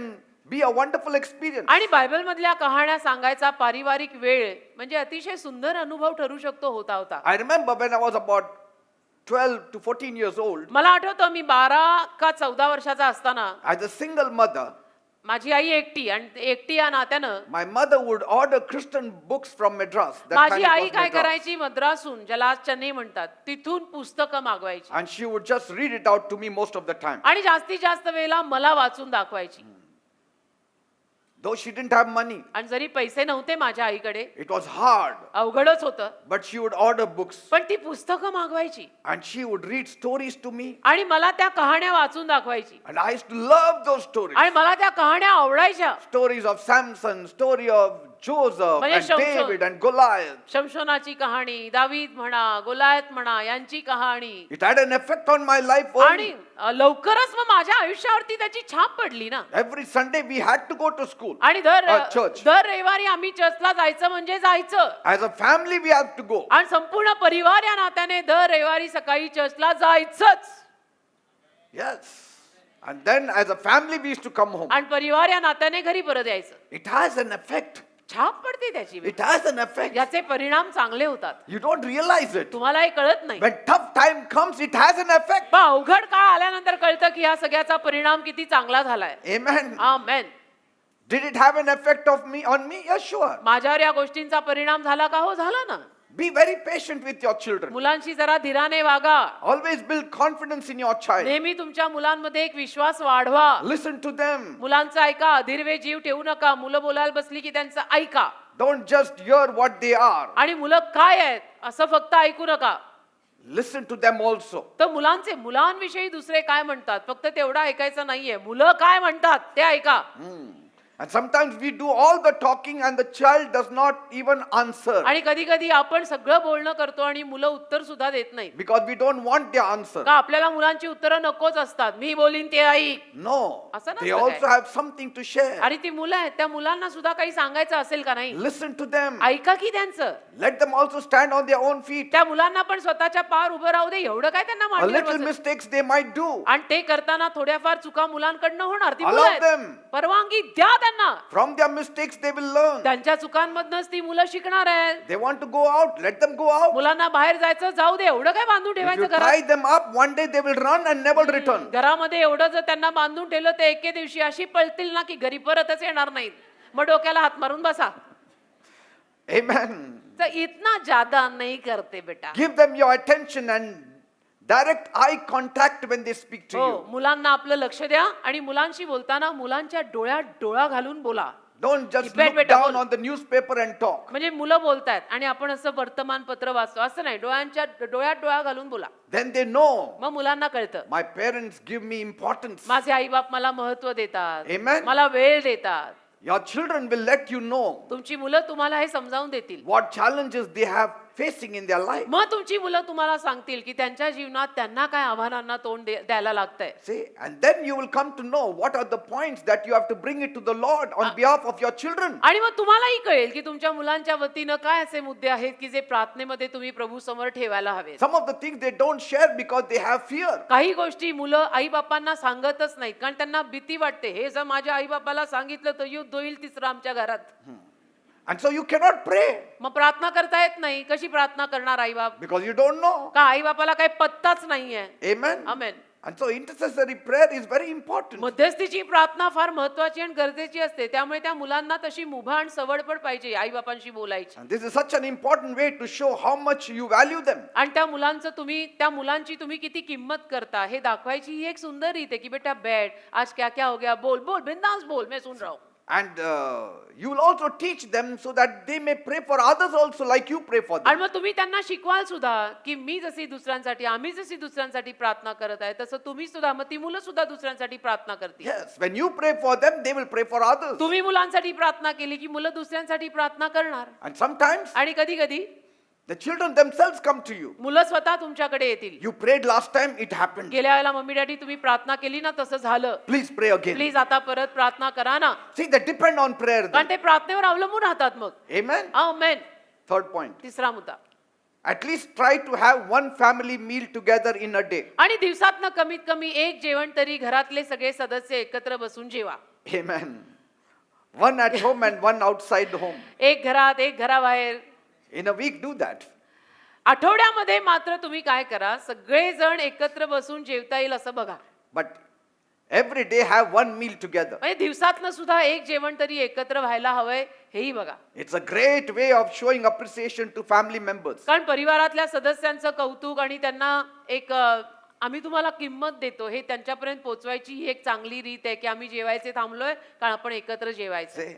be a wonderful experience.
आणि बायबल मधल्या कहाण्या सांगायचा पारिवारिक वेळ म्हणजे अतिशय सुंदर अनुभव ठरू शकतो होता होता.
I remember when I was about 12 to 14 years old,
मला आठवतं मी 12 का 14 वर्षाचा असताना
as a single mother,
माझी आई एकटी आणि एकटी या नात्यानं
my mother would order Christian books from Madras. That
माझी
time it
आई
was
काय
Madras.
करायची मद्रासून ज्याला आज चेन्नई म्हणतात तिथून पुस्तकं मागवायची
And she would just read it out to me most of the time.
आणि जास्तीत जास्त वेळेला मला वाचून दाखवायची.
Though she didn't have money,
आणि जरी पैसे नव्हते माझ्या आईकडे
it was hard,
अवघडच होतं
but she would order books
पण ती पुस्तकं मागवायची
and she would read stories to me.
आणि मला त्या कहाण्या वाचून दाखवायची
And I used to love those stories.
आणि मला त्या कहाण्या आवडायच्या.
Stories of Samson, story of Joseph
म्हणजे
and
शमशोन.
David and Goliath.
शमशोनाची कहाणी, दावीद म्हणा, गोलायत म्हणा यांची कहाणी.
It had an effect on my life
आणि
only.
लवकरच मग माझ्या आयुष्यावरती त्याची छाप पडली ना.
Every Sunday we had to go to school.
आणि दर
church.
रविवारी आम्ही चर्चला जायचं म्हणजे जायचं.
As a family we had to go.
आणि संपूर्ण परिवार या नात्याने दर रविवारी सकाळी चर्चला जायचंच.
Yes. And then as a family we used to come home.
आणि परिवार या नात्याने घरी परत यायचं.
It has an effect.
छाप पडते त्याची.
It has an effect.
याचे परिणाम चांगले होतात.
You don't realize it.
तुम्हाला हे कळत नाही.
When tough time comes, it has an effect.
पण अवघड काळ आल्यानंतर कळतं की या सगळ्याचा परिणाम किती चांगला झालाय.
Amen.
Amen.
Did it have an effect on me? Yes, sure.
माझ्यावर या गोष्टींचा परिणाम झाला का? हो झाला ना.
Be very patient with your children.
मुलांशी जरा धीराने वागा.
Always build confidence in your child.
नेहमी तुमच्या मुलांमध्ये एक विश्वास वाढवा.
Listen to them.
मुलांचं ऐका. अधीरवे जीव ठेवू नका. मुलं बोलायला बसली की त्यांचं ऐका.
Don't just hear what they are.
आणि मुलं काय आहेत असं फक्त ऐकू नका.
Listen to them also.
तर मुलांविषयी दुसरे काय म्हणतात फक्त तेवढं ऐकायचं नाहीये. मुलं काय म्हणतात ते ऐका.
And sometimes we do all the talking and the child does not even answer.
आणि कधी कधी आपण सगळं बोलणं करतो आणि मुलं उत्तर सुद्धा देत नाहीत.
Because we don't want their answer.
का आपल्याला मुलांची उत्तरं नकोच असतात. मी बोलीन ते ऐक.
No.
असं नसतं
They
काय.
also have something to share.
आणि ती मुलं आहेत त्या मुलांना सुद्धा काही सांगायचं असेल का नाही.
Listen to them.
ऐका की त्यांचं.
Let them also stand on their own feet.
त्या मुलांना पण स्वतःच्या पार उभं राहू दे. एवढं काय त्यांना
A
मांडीवर
little
बसायचं.
mistakes they might do.
आणि ते करताना थोड्याफार चुका मुलांकडनं होणार. ती मुलं
Allow
आहेत.
them.
परवानगी द्या त्यांना.
From their mistakes they will learn.
त्यांच्या चुकांमधनच ती मुलं शिकणार आहेत.
They want to go out. Let them go out.
मुलांना बाहेर जायचं जाऊ दे. एवढं काय बांधून
If you
ठेवायचं
tie
घरात.
them up, one day they will run and never return.
घरामध्ये एवढं जर त्यांना बांधून ठेवलं ते एके दिवशी अशी पळतील ना की घरी परतच येणार नाहीत. मग डोक्याला हात मारून बसा.
Amen.
तर इतना ज्यादा नहीं करते बेटा.
Give them your attention and direct eye contact when they speak to
हो,
you.
मुलांना आपलं लक्ष द्या आणि मुलांशी बोलताना मुलांच्या डोळ्यात डोळा घालून बोला.
Don't just
Depend
look
बेटा,
down
बोल.
on the newspaper and talk.
म्हणजे मुलं बोलतायत आणि आपण असं वर्तमानपत्र वाचतो असं नाही. डोळ्यात डोळा घालून बोला.
Then they know
मग मुलांना कळतं
my parents give me importance.
माझे आई बाप मला महत्व देतात.
Amen.
मला वेळ देतात.
Your children will let you know
तुमची मुलं तुम्हाला हे समजावून देतील.
what challenges they have facing in their life.
मग तुमची मुलं तुम्हाला सांगतील की त्यांच्या जीवनात त्यांना काय आव्हानांना तोंड द्यायला लागतंय.
See, and then you will come to know what are the points that you have to bring it to the Lord on behalf of your children.
आणि मग तुम्हालाही कळेल की तुमच्या मुलांच्या वतीनं काय असे मुद्दे आहेत की जे प्रार्थनेमध्ये तुम्ही प्रभू समोर ठेवायला हवे.
Some of the things they don't share because they have fear.
काही गोष्टी मुलं आई बापांना सांगतच नाहीत कारण त्यांना भीती वाटते. हे जर माझ्या आई बापाला सांगितलं तर युद्ध होईल तिसरं आमच्या घरात.
And so you cannot pray
मग प्रार्थना करता येत नाही. कशी प्रार्थना करणार आई बाप.
because you don't know.
का आई बापाला काही पत्ताच नाहीये.
Amen.
Amen.
And so intercessory prayer is very important.
मध्यस्थीची प्रार्थना फार महत्वाची आणि गरजेची असते. त्यामुळे त्या मुलांना तशी मुभा आणि सवड पण पाहिजे आई बापांशी बोलायची.
And this is such an important way to show how much you value them.
आणि त्या मुलांची तुम्ही किती किंमत करता हे दाखवायची ही एक सुंदर रीत आहे की बेटा बैठ आज क्या क्या हो गया बोल बोल बिंदास बोल मैं सुन रहा हूं.
And you will also teach them so that they may pray for others also like you pray for them.
आणि मग तुम्ही त्यांना शिकवाल सुद्धा की आम्ही जशी दुसऱ्यांसाठी प्रार्थना करत आहे तसं तुम्ही सुद्धा मग ती मुलं सुद्धा दुसऱ्यांसाठी प्रार्थना करतील.
Yes, when you pray for them, they will pray for others.
तुम्ही मुलांसाठी प्रार्थना केली की मुलं दुसऱ्यांसाठी प्रार्थना करणार.
And sometimes
आणि कधी कधी
The children themselves come to you.
मुलं स्वतः तुमच्याकडे येतील.
You prayed last time, it happened.
गेल्या वेळेला मम्मी डॅडी तुम्ही प्रार्थना केली ना, तसं झालं.
Please pray again.
प्लीज आता परत प्रार्थना करा ना.
See, they depend on prayer then.
कारण ते प्रार्थनेवर अवलंबून राहतात मग.
Amen.
आमेन.
Third point.
तिसरा मुद्दा.
At least try to have one family meal together in a day.
आणि दिवसातनं कमीत कमी एक जेवण तरी घरातले सगळे सदस्य एकत्र बसून जेवा.
Amen. One at home and one outside home.
एक घरात एक घराबाहेर.
In a week, do that.
आठवड्यामध्ये मात्र तुम्ही काय करा, सगळेजण एकत्र बसून जेवता येईल असं बघा.
But every day have one meal together.
म्हणजे दिवसातनं सुद्धा एक जेवण तरी एकत्र व्हायला हवंय हेही बघा.
It's a great way of showing appreciation to family members.
कारण परिवारातल्या सदस्यांचं कौतुक आणि त्यांना एक आम्ही तुम्हाला किंमत देतो हे त्यांच्यापर्यंत पोहोचवायची ही एक चांगली रीत आहे की आम्ही जेवायचे थांबलोय कारण आपण एकत्र जेवायचं.
Say,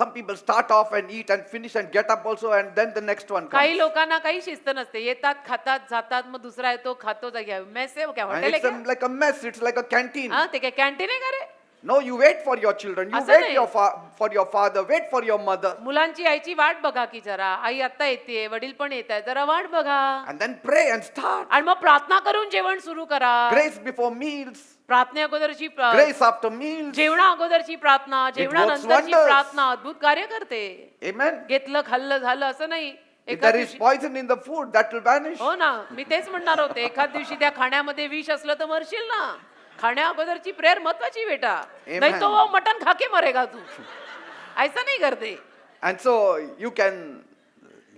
some people start off and eat and finish and get up also and then the next one
काही
comes.
लोकांना काही शिस्त नसते, येतात खातात जातात मग दुसरा येतो खातो जाग्या. मेस आहे क्या,
And
हॉटेल आहे
it's
क्या?
like a mess, it's like a canteen.
हा, ते काय कॅन्टीन आहे का रे?
No, you wait for your children, you
असं
wait
नाही.
for your father, wait for your mother,
मुलांची आईची वाट बघा की जरा, आई आता येते, वडील पण येत आहे, जरा वाट बघा
and then pray and start.
आणि मग प्रार्थना करून जेवण सुरू करा.
Grace before meals,
प्रार्थने अगोदरची
grace after meals.
जेवणा अगोदरची प्रार्थना, जेवणानंतरची
wonders.
प्रार्थना अद्भुत कार्य करते.
Amen.
घेतलं खाल्लं झालं असं नाही.
If
एखाद
there is
दिवशी
poison in the food, that will vanish.
हो ना, मी तेच म्हणणार होते, एखाद दिवशी त्या खाण्यामध्ये विष असलं तर मरशील ना. खाण्या अगोदरची प्रेयर महत्वाची बेटा.
Amen.
नाही तो वो मटन खा के मरेगा तू. ऐसा नहीं करते.
And so you can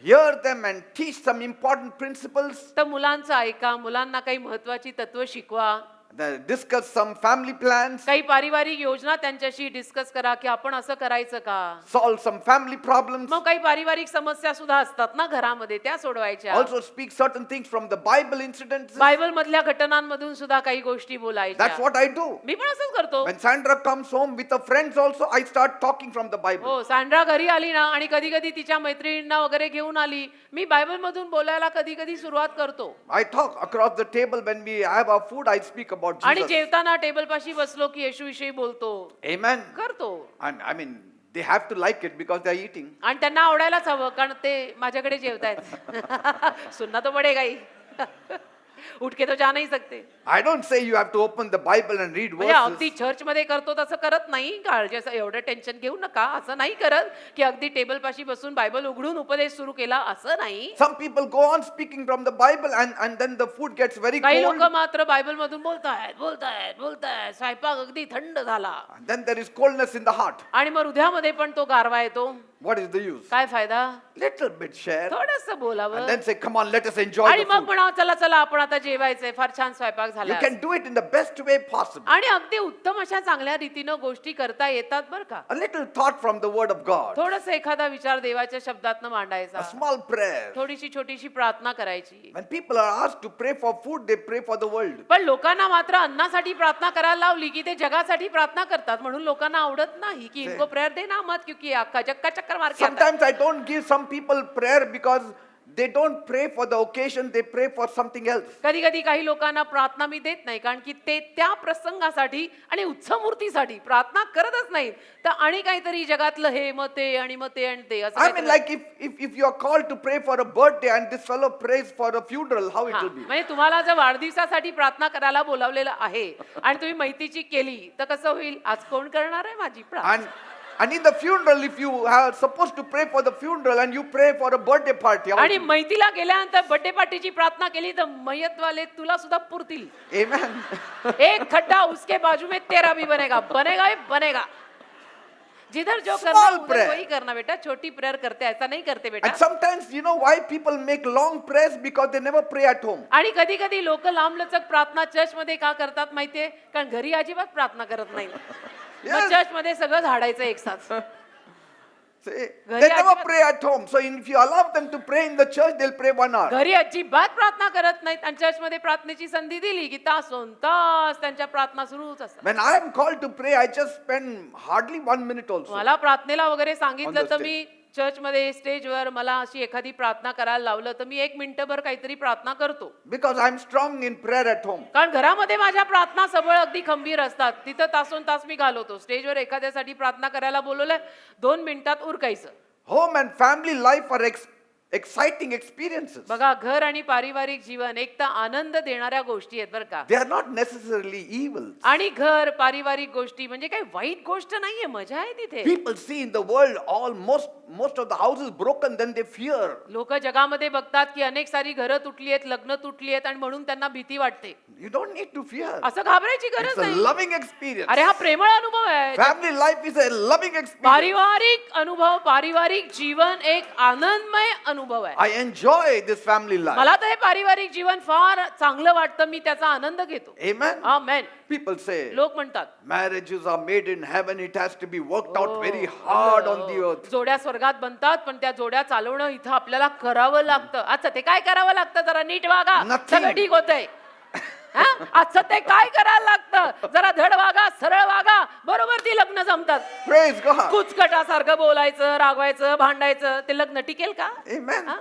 hear them and teach some important principles,
तर मुलांचं ऐका, मुलांना काही महत्वाची तत्व शिकवा.
discuss some family plans,
काही पारिवारिक योजना त्यांच्याशी डिस्कस करा की आपण असं करायचं का.
solve some family problems,
मग काही पारिवारिक समस्या सुद्धा असतात ना घरामध्ये, त्या सोडवायच्या.
also speak certain things from the Bible incidents.
Bible मधल्या घटनांमधून सुद्धा काही गोष्टी बोलायच्या.
That's what I do.
मी पण असंच करतो.
When Sandra comes home with her friends also, I start talking from the Bible.
हो, सँड्रा घरी आली ना आणि कधी कधी तिच्या मैत्रिणींना वगैरे घेऊन आली, मी बायबल मधून बोलायला कधी कधी सुरुवात करतो.
I talk across the table when we have our food, I speak about
आणि
Jesus.
जेवताना टेबल पाशी बसलो की येशू विषयी बोलतो.
Amen.
करतो.
And I mean, they have to like it because they're eating.
आणि त्यांना आवडायलाच हवं कारण ते माझ्याकडे जेवतायत. सुनना तो पडेगा ही. उठ के तो जा नहीं सकते.
I don't say you have to open the Bible and read
म्हणजे अगदी
verses.
चर्च मध्ये करतो तसं करत नाही. काळजी असं एवढं टेन्शन घेऊ नका, असं नाही करत की अगदी टेबल पाशी बसून बायबल उघडून उपदेश सुरू केला असं नाही.
Some people go on speaking from the Bible and then the food gets very
काही
cold.
लोक मात्र बायबल मधून बोलतायत स्वयंपाक अगदी थंड झाला
And then there is coldness in the heart.
आणि मग हृदयामध्ये पण तो गारवा येतो.
What is the use?
काय फायदा.
Little bit share.
थोडंसं बोलावं
And then say, come on, let us enjoy
आणि
the
मग
food.
म्हणा चला चला आपण आता जेवायचंय, फार छान स्वयंपाक
You
झाला.
can do it in the best way possible.
आणि अगदी उत्तम अशा चांगल्या रीतीनं गोष्टी करता येतात बरं का.
A little thought from the word of God.
थोडस एखादा विचार देवाच्या शब्दातनं
A
मांडायचा,
small prayer.
थोडीशी छोटीशी प्रार्थना करायची.
When people are asked to pray for food, they pray for the world.
पण लोकांना मात्र अन्नासाठी प्रार्थना करायला लावली की ते जगासाठी प्रार्थना करतात. म्हणून लोकांना आवडत नाही की इनको प्रेयर देना मत क्योंकि अख्खा जग का चक्कर मार के आता है.
Sometimes I don't give some people prayer because they don't pray for the occasion, they pray for something else.
कधी कधी काही लोकांना प्रार्थना मी देत नाही कारण की ते त्या प्रसंगासाठी आणि उत्सवमूर्तीसाठी प्रार्थना करतच नाहीत. तर आणि काहीतरी जगातलं हे मते आणि मते आणि ते असं
I mean,
काहीतरी.
like if you are called to pray for a birthday and this fellow prays for a funeral, how it
हा,
will be?
म्हणजे तुम्हाला जर वाढदिवसासाठी प्रार्थना करायला बोलावलेलं आहे आणि तुम्ही माहितीची केली तर कसं होईल. आज कोण करणार आहे माझी प्रार्थना.
And in the funeral, if you are supposed to pray for the funeral and you pray for a birthday party, how
आणि
it will
मैतीला गेल्यानंतर बर्थडे पार्टीची प्रार्थना केली तर मयतवाले तुला सुद्धा पुरतील.
be? Amen.
एक खड्डा उसके बाजू में तेरा भी बनेगा बनेगा ही बनेगा. जिधर जो
Small
करना उधर
prayer.
वही करना बेटा. छोटी प्रेयर करते ऐसा नहीं करते बेटा.
And sometimes, you know why people make long prayers? Because they never pray at home.
आणि कधी कधी लोक लांबलचक प्रार्थना चर्च मध्ये का करतात माहितीये. कारण घरी अजिबात प्रार्थना करत नाही. मग चर्च मध्ये सगळं झाडायचं एक साथ.
See,
Ghari
they never
ajibat-
pray at home. So if you allow them to pray in the church, they'll pray 1 hour.
घरी अजिबात प्रार्थना करत नाहीत आणि चर्च मध्ये प्रार्थनेची संधी दिली की तासोन तास त्यांच्या प्रार्थना सुरूच असतात.
When I am called to pray, I just spend hardly 1 minute also.
मला प्रार्थनेला वगैरे सांगितलं
On the
तर मी चर्च मध्ये स्टेजवर मला अशी एखादी प्रार्थना करायला लावलं तर मी 1 मिनिटभर काहीतरी प्रार्थना करतो.
Because I'm strong in prayer at home.
कारण घरामध्ये माझ्या प्रार्थना सबळ अगदी खंबीर असतात. तिथं तासोन तास मी घालवतो. स्टेजवर एखाद्यासाठी प्रार्थना करायला बोलवलंय 2 मिनिटात उरकायचं.
Home and family life are exciting experiences.
बघा, घर आणि पारिवारिक जीवन एक तर आनंद देणाऱ्या गोष्टी आहेत बरं का.
They are not necessarily evil.
आणि घर पारिवारिक गोष्टी म्हणजे काही वाईट गोष्ट नाहीये, मजा आहे तिथे.
People see in the world most of the houses broken, then they fear.
लोक जगामध्ये बघतात की अनेक सारी घरं तुटली आहेत, लग्न तुटली आहेत आणि म्हणून त्यांना भीती वाटते.
You don't need to fear.
असं घाबरायची
It's
गरज
a
नाही.
loving experience.
अरे हा प्रेमळ अनुभव आहे.
Family life is a loving experience.
पारिवारिक अनुभव, पारिवारिक जीवन एक आनंदमय अनुभव आहे.
I enjoy this family life.
मला तर हे पारिवारिक जीवन फार चांगलं वाटतं, मी त्याचा आनंद घेतो.
Amen.
आमेन.
People say
लोक म्हणतात
marriages are made in heaven. It has to be worked out very hard on the earth.
जोड्या स्वर्गात बनतात, पण त्या जोड्या चालवणं इथं आपल्याला करावं लागतं. अच्छा, ते काय करावं लागतं? जरा नीट वागा,
Nothing.
सगळं ठीक होतंय. अच्छा, ते काय करायला लागतं? जरा धड वागा, सरळ वागा, बरोबर ती लग्न जमतात.
Praise God.
कुचकटासारखं बोलायचं, रागवायचं, भांडायचं, ते लग्न टिकेल का?
Amen.
हा?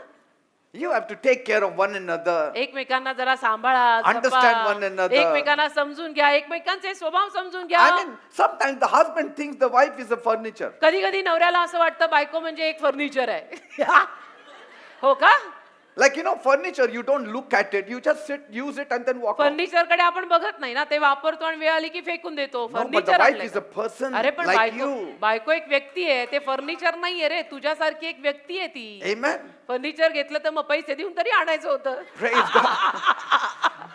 You have to take care of one another.
एकमेकांना जरा सांभाळा,
Understand
जपा.
one another.
एकमेकांना समजून घ्या, एकमेकांचे स्वभाव समजून घ्या.
I mean, sometimes the husband thinks the wife is a furniture.
कधी कधी नवऱ्याला असं वाटतं बायको म्हणजे एक फर्निचर आहे. हो का?
Like, furniture, you don't look at it. You just sit, use it and then walk out.
Furniture कडे आपण बघत नाही ना, ते वापरतो आणि वेळ आली की फेकून देतो.
No, but the
furniture
wife
आणलंय
is a
का?
person
अरे पण
like you.
बायको एक व्यक्ती आहे, ते फर्निचर नाहीये रे, तुझ्यासारखी एक व्यक्ती आहे ती.
Amen.
फर्निचर घेतलं तर मग पैसे देऊन तरी आणायचं होतं.
Praise God.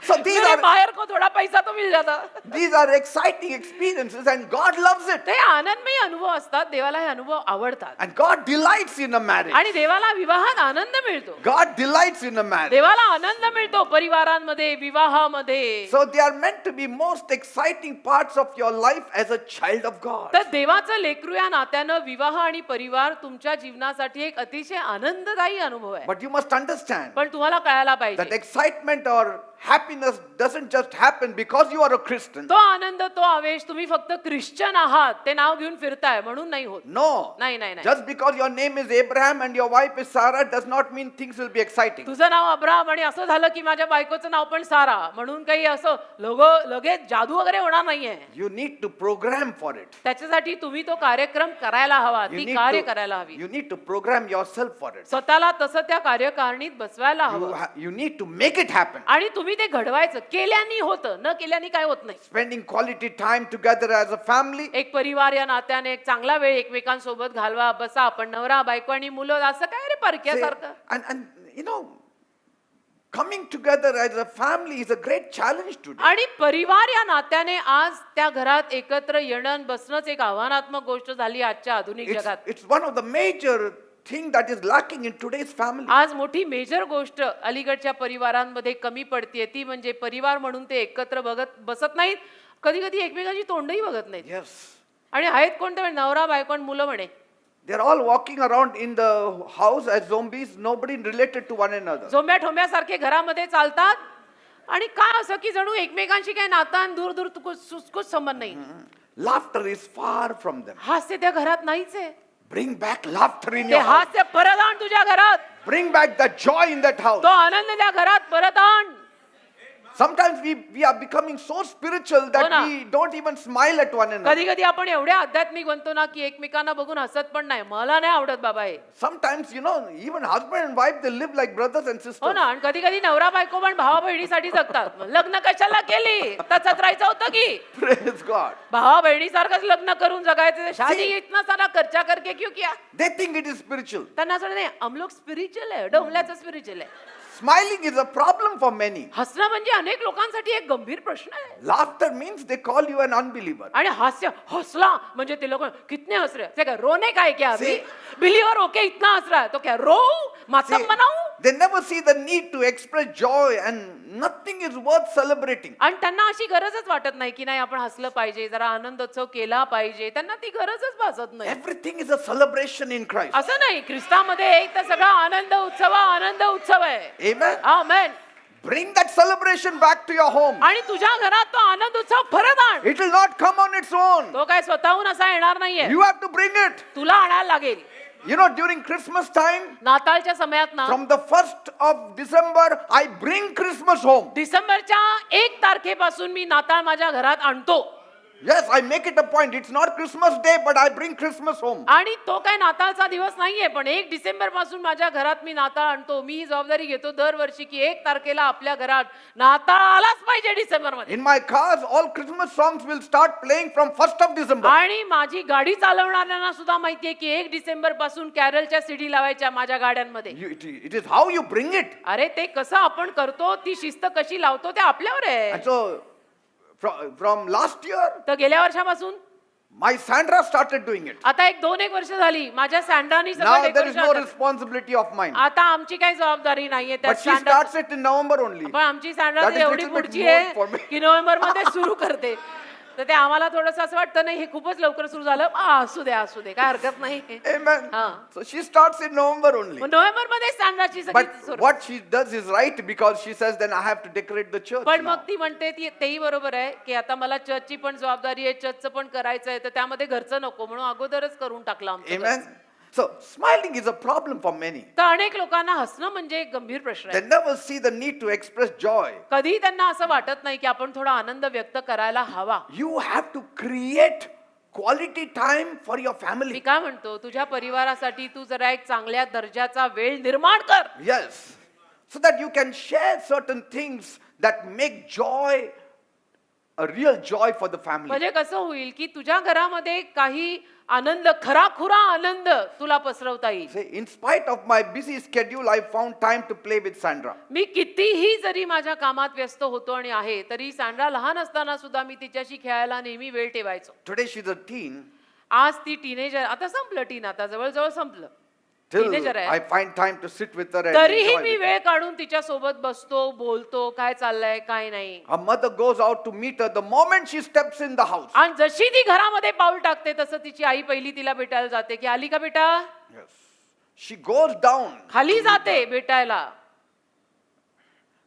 So
मेरे बाहेर को थोडा पैसा तो मिल जाता.
these are exciting experiences and God loves it.
ते आनंदमय अनुभव असतात, देवाला हे अनुभव आवडतात.
And God delights in a marriage.
आणि देवाला विवाहात आनंद मिळतो.
God delights in a marriage.
देवाला आनंद मिळतो परिवारांमध्ये, विवाहामध्ये.
So they are meant to be most exciting parts of your life as a child of God.
तर देवाचं लेकरू या नात्यानं विवाह आणि परिवार तुमच्या जीवनासाठी एक अतिशय आनंददायी अनुभव आहे.
But you must understand
पण तुम्हाला कळायला
that
पाहिजे,
excitement or happiness doesn't just happen because you are a Christian.
तो आनंद, तो आवेश तुम्ही फक्त ख्रिश्चन आहात ते नाव घेऊन फिरताय म्हणून नाही होत.
No.
नाही नाही नाही.
Just because your name is Abraham and your wife is Sarah does not mean things will be exciting.
तुझं नाव अब्राहम आणि असं झालं की माझ्या बायकोचं नाव पण सारा म्हणून काही असं लगेच जादू वगैरे होणार नाहीये.
You need to program for it.
त्याच्यासाठी तुम्ही तो कार्यक्रम करायला हवा, ती कार्य करायला हवी.
You need to program yourself for it.
स्वतःला तसं त्या कार्यकारिणीत बसवायला हवं
You need to make it happen.
आणि तुम्ही ते घडवायचं. केल्याने होतं, न केल्याने काय होत नाही.
Spending quality time together as a family.
एक परिवार या नात्याने एक चांगला वेळ एकमेकांसोबत घालवा, बसा. आपण नवरा बायको आणि मुलं असं काय रे परक्यासारखं.
And coming together as a family is a great challenge today.
आणि परिवार या नात्याने आज त्या घरात एकत्र येणं बसणंच एक आव्हानात्मक गोष्ट झाली आजच्या आधुनिक जगात.
It's one of the major thing that is lacking in today's family.
आज मोठी मेजर गोष्ट अलीकडच्या परिवारांमध्ये कमी पडतीये, ती म्हणजे परिवार म्हणून ते एकत्र बसत नाहीत, कधी कधी एकमेकांची तोंडही बघत नाहीत.
Yes.
आणि आहेत कोणते नवरा बायको आणि मुलं म्हणे,
They're all walking around in the house as zombies, nobody related to one another.
झोंब्या ठोंब्यासारखे घरामध्ये चालतात आणि काय असं की जणू एकमेकांशी काही नातं आणि दूर दूर कुछ संबंध नाही.
Laughter is far from them.
हास्य त्या घरात नाहीच आहे.
Bring back laughter in
ते
your house.
हास्य परत आण तुझ्या घरात.
Bring back that joy in that house.
तो आनंद त्या घरात परत आण.
Sometimes we are becoming so spiritual
हो
that
ना.
we don't even smile at one another.
कधी कधी आपण एवढे आध्यात्मिक बनतो ना की एकमेकांना बघून हसत पण नाही. मला नाही आवडत बाबा हे.
Sometimes, even husband and wife, they live like brothers and
हो
sisters.
ना. आणि कधी कधी नवरा बायको पण भावा बहिणीसाठी जगतात. लग्न कशाला केली, तसंच राहायचं होतं की.
Praise God.
भावा बहिणीसारखंच लग्न करून जगायचं. शादी इतना सारा खर्चा करके क्यों KIA.
They think it is spiritual.
त्यांना असं नाही, हम लोग स्पिरिच्युअल आहे, डोंबल्याचं स्पिरिच्युअल आहे.
Smiling is a problem for many.
हसणं म्हणजे अनेक लोकांसाठी एक गंभीर प्रश्न आहे.
Laughter means they call you an unbeliever.
आणि हास्य हसला म्हणजे ते लोक कितने हंस रहे हैं. रोने का है क्या अभी. बिलीवर होके इतना हंस रहा है तो क्या रो मातम
See,
बनाऊं.
they never see the need to express joy and nothing is worth celebrating.
आणि त्यांना अशी गरजच वाटत नाही की नाही आपण हसलं पाहिजे, जरा आनंदोत्सव केला पाहिजे. त्यांना ती गरजच भासत नाही.
Everything is a celebration in Christ.
असं नाही. ख्रिस्तामध्ये एक तर सगळा आनंद उत्सव आहे.
Amen.
Amen.
Bring that celebration back to your home.
आणि तुझ्या घरात तो आनंद उत्सव परत आण.
It will not come on its own.
तो काय स्वतःहून असा येणार नाहीये.
You have to bring it.
तुला आणायला लागेल.
During Christmas time,
नाताळच्या समयात ना
from the 1st of December, I bring Christmas home.
डिसेंबरच्या 1 तारखेपासून मी नाताळ माझ्या घरात आणतो.
Yes, I make it a point. It's not Christmas Day, but I bring Christmas home.
आणि तो काय नाताळचा दिवस नाहीये, पण 1 डिसेंबर पासून माझ्या घरात मी नाताळ आणतो. मी ही जबाबदारी घेतो दरवर्षी की 1 तारखेला आपल्या घरात नाताळ आलाच पाहिजे डिसेंबर मध्ये.
In my cars, all Christmas songs will start playing from 1st of December.
आणि माझी गाडी चालवणाऱ्यांना सुद्धा माहितीये की 1 डिसेंबर पासून कॅरलच्या सीडी लावायच्या माझ्या गाड्यांमध्ये.
It is how you bring it.
अरे ते कसं आपण करतो, ती शिस्त कशी लावतो ते आपल्यावर आहे.
And so, from last year,
तर गेल्या वर्षापासून
my Sandra started doing it.
आता 1 वर्ष झाली माझ्या सँड्रानी
Now
सगळं
there is no
decoration.
responsibility of mine.
आता आमची काही जबाबदारी नाहीये त्या
But she
Sandra.
starts it in November only.
पण आमची सँड्रा
That is
एवढी
little bit
पुढची
more
आहे
for me.
की नोव्हेंबर मध्ये सुरू करते. तर ते आम्हाला थोडंसं असं वाटतं नाही हे खूपच लवकर सुरू झालं. असू दे काय हरकत नाही.
Amen.
Ah.
So she starts in November only.
November मध्ये सँड्राची सगळी
But
सुरू.
what she does is right because she says, then I have to decorate the church.
पण
now.
मग ती म्हणते तेही बरोबर आहे की आता मला चर्चची पण जबाबदारी आहे, चर्चचं पण करायचं आहे, तर त्यामध्ये घरचं नको म्हणून अगोदरच करून टाकलं आमचं
Amen.
घरचं.
So smiling is a problem for many.
तर अनेक लोकांना हसणं म्हणजे एक गंभीर प्रश्न
They
आहे.
never see the need to express joy.
कधी त्यांना असं वाटत नाही की आपण थोडा आनंद व्यक्त करायला हवा.
You have to create quality time for your
me
family.
काय म्हणतो, तुझ्या परिवारासाठी तू जरा एक चांगल्या दर्जाचा वेळ निर्माण कर.
Yes. So that you can share certain things that make joy a real joy for the family.
म्हणजे कसं होईल की तुझ्या घरामध्ये काही आनंद, खराखुरा आनंद तुला पसरवता येईल.
Say, in spite of my busy schedule, I found time to play with Sandra.
मी कितीही जरी माझ्या कामात व्यस्त होतो आणि आहे तरी सँड्रा लहान असताना सुद्धा मी तिच्याशी खेळायला नेहमी वेळ ठेवायचो.
Today she's a teen.
आज ती टीनेजर, आता संपलं टीन, आता जवळजवळ संपलं.
Till
टीनेजर
I
आहे.
find time to sit with her and
तरीही
enjoy
मी
with her.
वेळ काढून तिच्या सोबत बसतो, बोलतो, काय चाललंय काय नाही.
Her mother goes out to meet her the moment she steps in the house.
आणि जशी ती घरामध्ये पाऊल टाकते तसं तिची आई पहिली तिला भेटायला जाते की आली का बेटा.
Yes. She goes down.
खाली जाते भेटायला.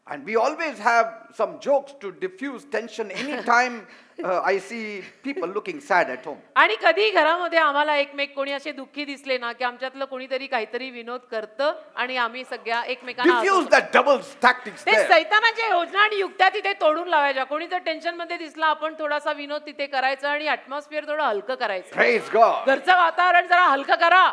And we always have some jokes to diffuse tension anytime I see people looking sad at home.
आणि कधी घरामध्ये आम्हाला एकमेक कोणी असे दुःखी दिसले ना की आमच्यातलं कोणीतरी काहीतरी विनोद करतं आणि आम्ही सगळ्या एकमेकांना
Diffuse
हसवतो.
that devil's tactics
ते
there.
सैतानाच्या योजना आणि युक्त्या तिथे तोडून लावायच्या. कोणी जर टेन्शन मध्ये दिसला आपण थोडासा विनोद तिथे करायचा आणि ऍटमॉस्फिअर थोडं हलकं करायचं.
Praise God.
घरचं वातावरण जरा हलकं करा.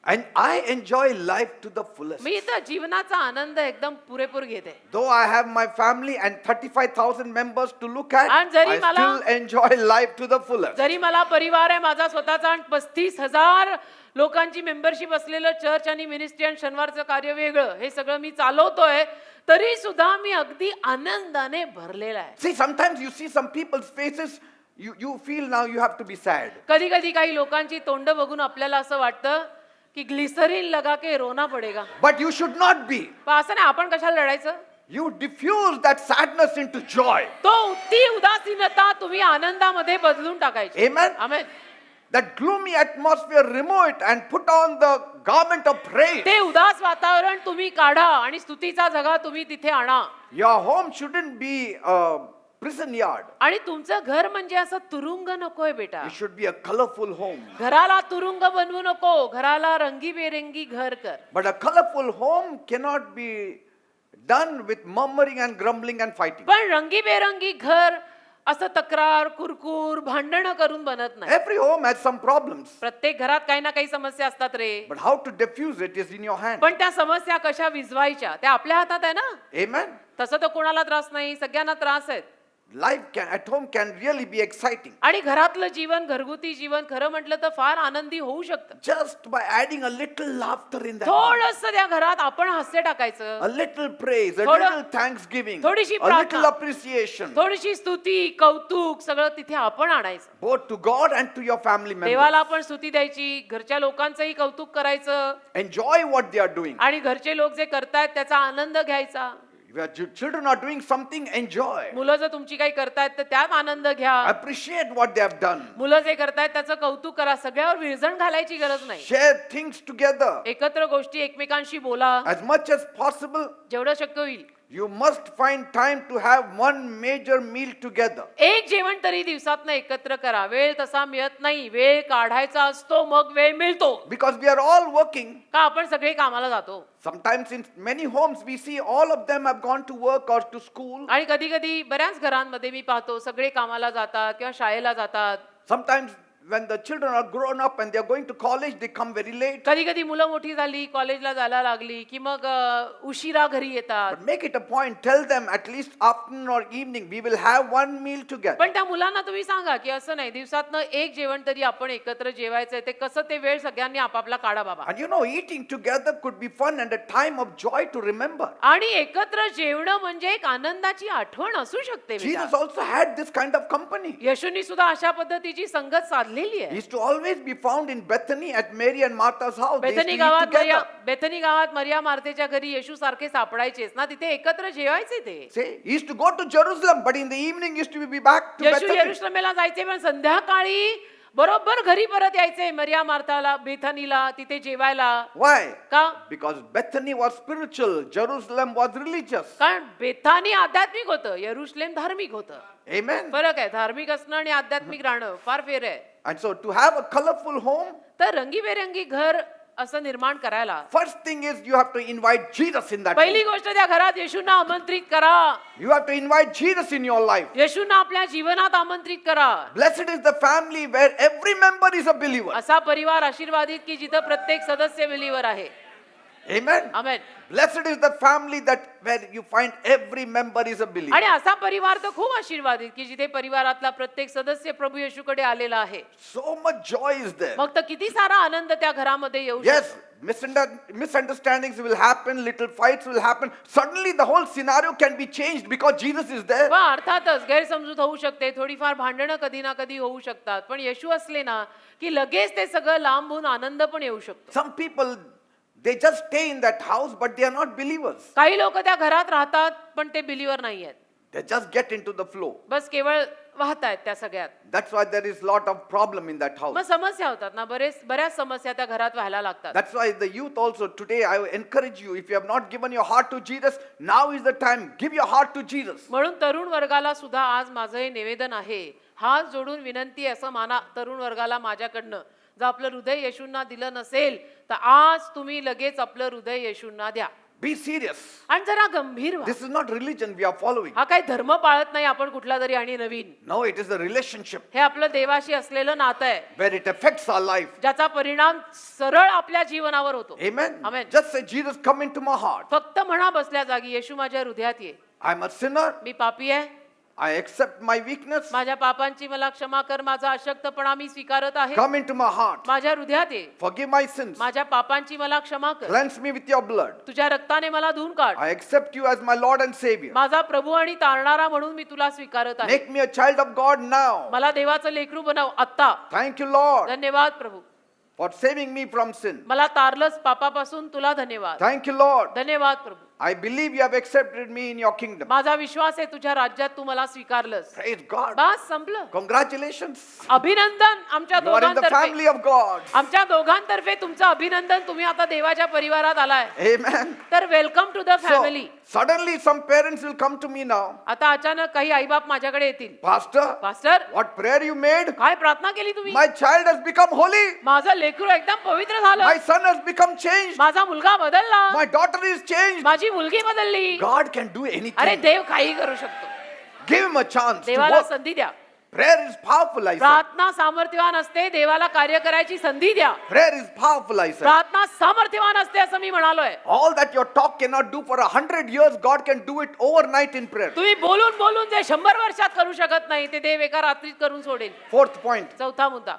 And I enjoy life to the fullest.
मी तर जीवनाचा आनंद एकदम पुरेपूर घेते.
Though I have my family and 35,000 members to look at,
आणि जरी
I
मला-
still enjoy life to the fullest.
जरी मला परिवार आहे माझा स्वतःचा आणि 35,000 लोकांची मेंबरशिप असलेलं चर्च आणि मिनिस्ट्री आणि शनिवारचं कार्य वेगळं हे सगळं मी चालवतोय तरी सुद्धा मी अगदी आनंदाने भरलेला आहे.
See, sometimes you see some people's faces, you feel now you have to be sad.
कधी कधी काही लोकांची तोंड बघून आपल्याला असं वाटतं की ग्लिसरीन लगा के रोना पडेगा.
But you should not be.
पण असं नाही, आपण कशाला लढायचं.
You diffuse that sadness into joy.
ती उदासीनता तुम्ही आनंदामध्ये बदलून टाकायची.
Amen.
Amen.
That gloomy atmosphere, remove it and put on the garment of praise.
ते उदास वातावरण तुम्ही काढा आणि स्तुतीचा जगा तुम्ही तिथे आणा.
Your home shouldn't be a prison yard.
आणि तुमचं घर म्हणजे असं तुरुंग नकोय बेटा.
It should be a colorful home.
घराला तुरुंग बनवू नको, घराला रंगीबेरंगी घर कर.
But a colorful home cannot be done with murmuring and grumbling and fighting.
पण रंगीबेरंगी घर असं तक्रार, कुरकुर, भांडणं करून बनत नाही.
Every home has some problems.
प्रत्येक घरात काही ना काही समस्या असतात रे.
But how to diffuse it is in your hand.
पण त्या समस्या कशा विझवायच्या त्या आपल्या हातात आहे ना.
Amen.
तसं तर कोणाला त्रास नाही, सगळ्यांना त्रास आहेत.
Life at home can really be exciting.
आणि घरातलं जीवन, घरगुती जीवन खरं म्हटलं तर फार आनंदी होऊ शकतं.
Just by adding a little laughter in that home.
थोडंसं त्या घरात आपण हास्य टाकायचं,
A little praise, a
थोडं-
little thanksgiving,
थोडीशी
a little
प्रार्थना.
appreciation,
थोडीशी स्तुती, कौतुक सगळं तिथे आपण आणायचं.
both to God and to your family members.
देवाला आपण स्तुती द्यायची, घरच्या लोकांचंही कौतुक करायचं
Enjoy what they are doing.
आणि घरचे लोक जे करतायत त्याचा आनंद घ्यायचा.
If your children are doing something, enjoy.
मुलं जर तुमची काही करतायत तर त्यात आनंद घ्या.
Appreciate what they have done.
मुलं जे करतायत त्याचं कौतुक करा. सगळ्यावर विरजण घालायची गरज नाही.
Share things together.
एकत्र गोष्टी एकमेकांशी बोला
As much as possible,
जेवढं शक्य होईल.
You must find time to have one major meal together.
एक जेवण तरी दिवसातनं एकत्र करा. वेळ तसा मिळत नाही, वेळ काढायचा असतो, मग वेळ मिळतो.
Because we are all working.
का आपण सगळे कामाला जातो.
Sometimes in many homes we see all of them have gone to work or to school.
आणि कधी कधी बऱ्याच घरांमध्ये मी पाहतो सगळे कामाला जातात किंवा शाळेला जातात.
Sometimes when the children are grown up and they are going to college, they come very late.
कधी कधी मुलं मोठी झाली, कॉलेजला जायला लागली की मग उशिरा घरी येतात.
But make it a point, tell them at least afternoon or evening we will have one meal together.
पण त्या मुलांना तुम्ही सांगा की असं नाही, दिवसातनं एक जेवण तरी आपण एकत्र जेवायचंय. ते कसं ते वेळ सगळ्यांनी आपापला काढा बाबा.
And you know, eating together could be fun and a time of joy to remember.
आणि एकत्र जेवणं म्हणजे एक आनंदाची आठवण असू शकते.
Jesus also had this kind of company.
येशूनी सुद्धा अशा पद्धतीची संगत साधलेली
He
आहे.
used to always be found in Bethany at Mary and Martha's house. They used to eat
Bethany
together.
गावात मरिया मार्थेच्या घरी येशू सारखे सापडायचेच ना, तिथे एकत्र जेवायचे ते.
See, he used to go to Jerusalem, but in the evening used to be back to
Yeshu
Bethany.
यरुशलेमेला जायचे पण संध्याकाळी बरोबर घरी परत यायचे मरिया मार्थाला, बेथनीला, तिथे जेवायला.
Why?
का?
Because Bethany was spiritual, Jerusalem was religious.
कारण बेथानी आध्यात्मिक होतं, यरुशलेम धार्मिक होतं.
Amen.
फरक आहे, धार्मिक असणं आणि आध्यात्मिक राहणं फार फेर आहे.
And so to have a colorful home,
तर रंगीबेरंगी घर असं निर्माण करायला
first thing is you have to invite Jesus in that
पहिली
home.
गोष्ट त्या घरात येशूंना आमंत्रित करा.
You have to invite Jesus in your life.
येशूंना आपल्या जीवनात आमंत्रित करा.
Blessed is the family where every member is a believer.
असा परिवार आशीर्वादित की जिथं प्रत्येक सदस्य बिलीवर आहे.
Amen.
Amen.
Blessed is the family that where you find every member is a believer.
आणि असा परिवार तर खूप आशीर्वादित की जिथे परिवारातला प्रत्येक सदस्य प्रभू येशूकडे आलेला आहे.
So much joy is there.
मग तर किती सारा आनंद त्या घरामध्ये येऊ
Yes,
शकतो.
misunderstandings will happen, little fights will happen. Suddenly the whole scenario can be changed because Jesus is there.
वा अर्थातच गैरसमजूत होऊ शकते, थोडीफार भांडणं कधी ना कधी होऊ शकतात, पण येशू असले ना की लगेच ते सगळं लांबून आनंद पण येऊ शकतो.
Some people, they just stay in that house, but they are not believers.
काही लोक त्या घरात राहतात पण ते बिलीवर नाही आहेत.
They just get into the flow.
बस केवळ वाहतायत त्या सगळ्यात.
That's why there is lot of problem in that house.
मग समस्या होतात ना, बऱ्याच समस्या त्या घरात व्हायला लागतात.
That's why the youth also today, I encourage you, if you have not given your heart to Jesus, now is the time. Give your heart to Jesus.
म्हणून तरुण वर्गाला सुद्धा आज माझं हे निवेदन आहे, हात जोडून विनंती आहे असं माना तरुण वर्गाला माझ्याकडनं, जर आपलं हृदय येशूंना दिलं नसेल तर आज तुम्ही लगेच आपलं हृदय येशूंना द्या.
Be serious.
आणि जरा गंभीर व्हा.
This is not religion we are following.
हा काही धर्म पाळत नाही आपण कुठला तरी आणि नवीन.
No, it is a relationship
हे आपलं देवाशी असलेलं नातं आहे
where it affects our life.
ज्याचा परिणाम सरळ आपल्या जीवनावर होतो.
Amen.
Amen.
Just say, Jesus, come into my heart.
फक्त म्हणा बसल्या जागी, येशू माझ्या हृदयात ये.
I'm a sinner.
मी पापी आहे,
I accept my weakness.
माझ्या पापांची मला क्षमा कर, माझा अशक्तपणा मी स्वीकारत आहे.
Come into my heart.
माझ्या हृदयात ये,
Forgive my sins.
माझ्या पापांची मला क्षमा कर,
Cleanse me with your blood.
तुझ्या रक्ताने मला धुवून काढ.
I accept you as my Lord and Savior.
माझा प्रभू आणि तारणारा म्हणून मी तुला स्वीकारत आहे.
Make me a child of God now.
मला देवाचं लेकरू बनव आत्ता.
Thank you, Lord,
धन्यवाद प्रभू,
for saving me from sin.
मला तारलंच पापापासून, तुला धन्यवाद.
Thank you, Lord.
धन्यवाद प्रभू,
I believe you have accepted me in your kingdom.
माझा विश्वास आहे तुझ्या राज्यात तू मला स्वीकारलंस.
Praise God.
बस संपलं.
Congratulations.
अभिनंदन आमच्या
You are in the
दोघांतर्फे.
family of God.
आमच्या दोघांतर्फे तुमचं अभिनंदन, तुम्ही आता देवाच्या परिवारात आलाय.
Amen.
तर welcome to the
So,
family.
suddenly some parents will come to me now.
आता अचानक काही आईबाप माझ्याकडे येतील.
Pastor,
pastor,
what prayer you made?
काय प्रार्थना केली तुम्ही?
My child has become holy.
माझं लेकरू एकदम पवित्र झालं.
My son has become changed.
माझा मुलगा बदलला.
My daughter is changed.
माझी मुलगी बदलली.
God can do
अरे
anything.
देव काही करू शकतो.
Give him a chance to
देवाला
work.
संधी द्या.
Prayer is powerful, I said.
प्रार्थना सामर्थ्यवान असते, देवाला कार्य करायची संधी द्या.
Prayer is powerful, I said.
प्रार्थना सामर्थ्यवान असते असं मी म्हणालोय.
All that your talk cannot do for 100 years, God can do it overnight in prayer.
तुम्ही बोलून बोलून जे 100 वर्षात करू शकत नाही ते देव एका रात्रीत करून सोडेल.
Fourth point.
चौथा मुद्दा,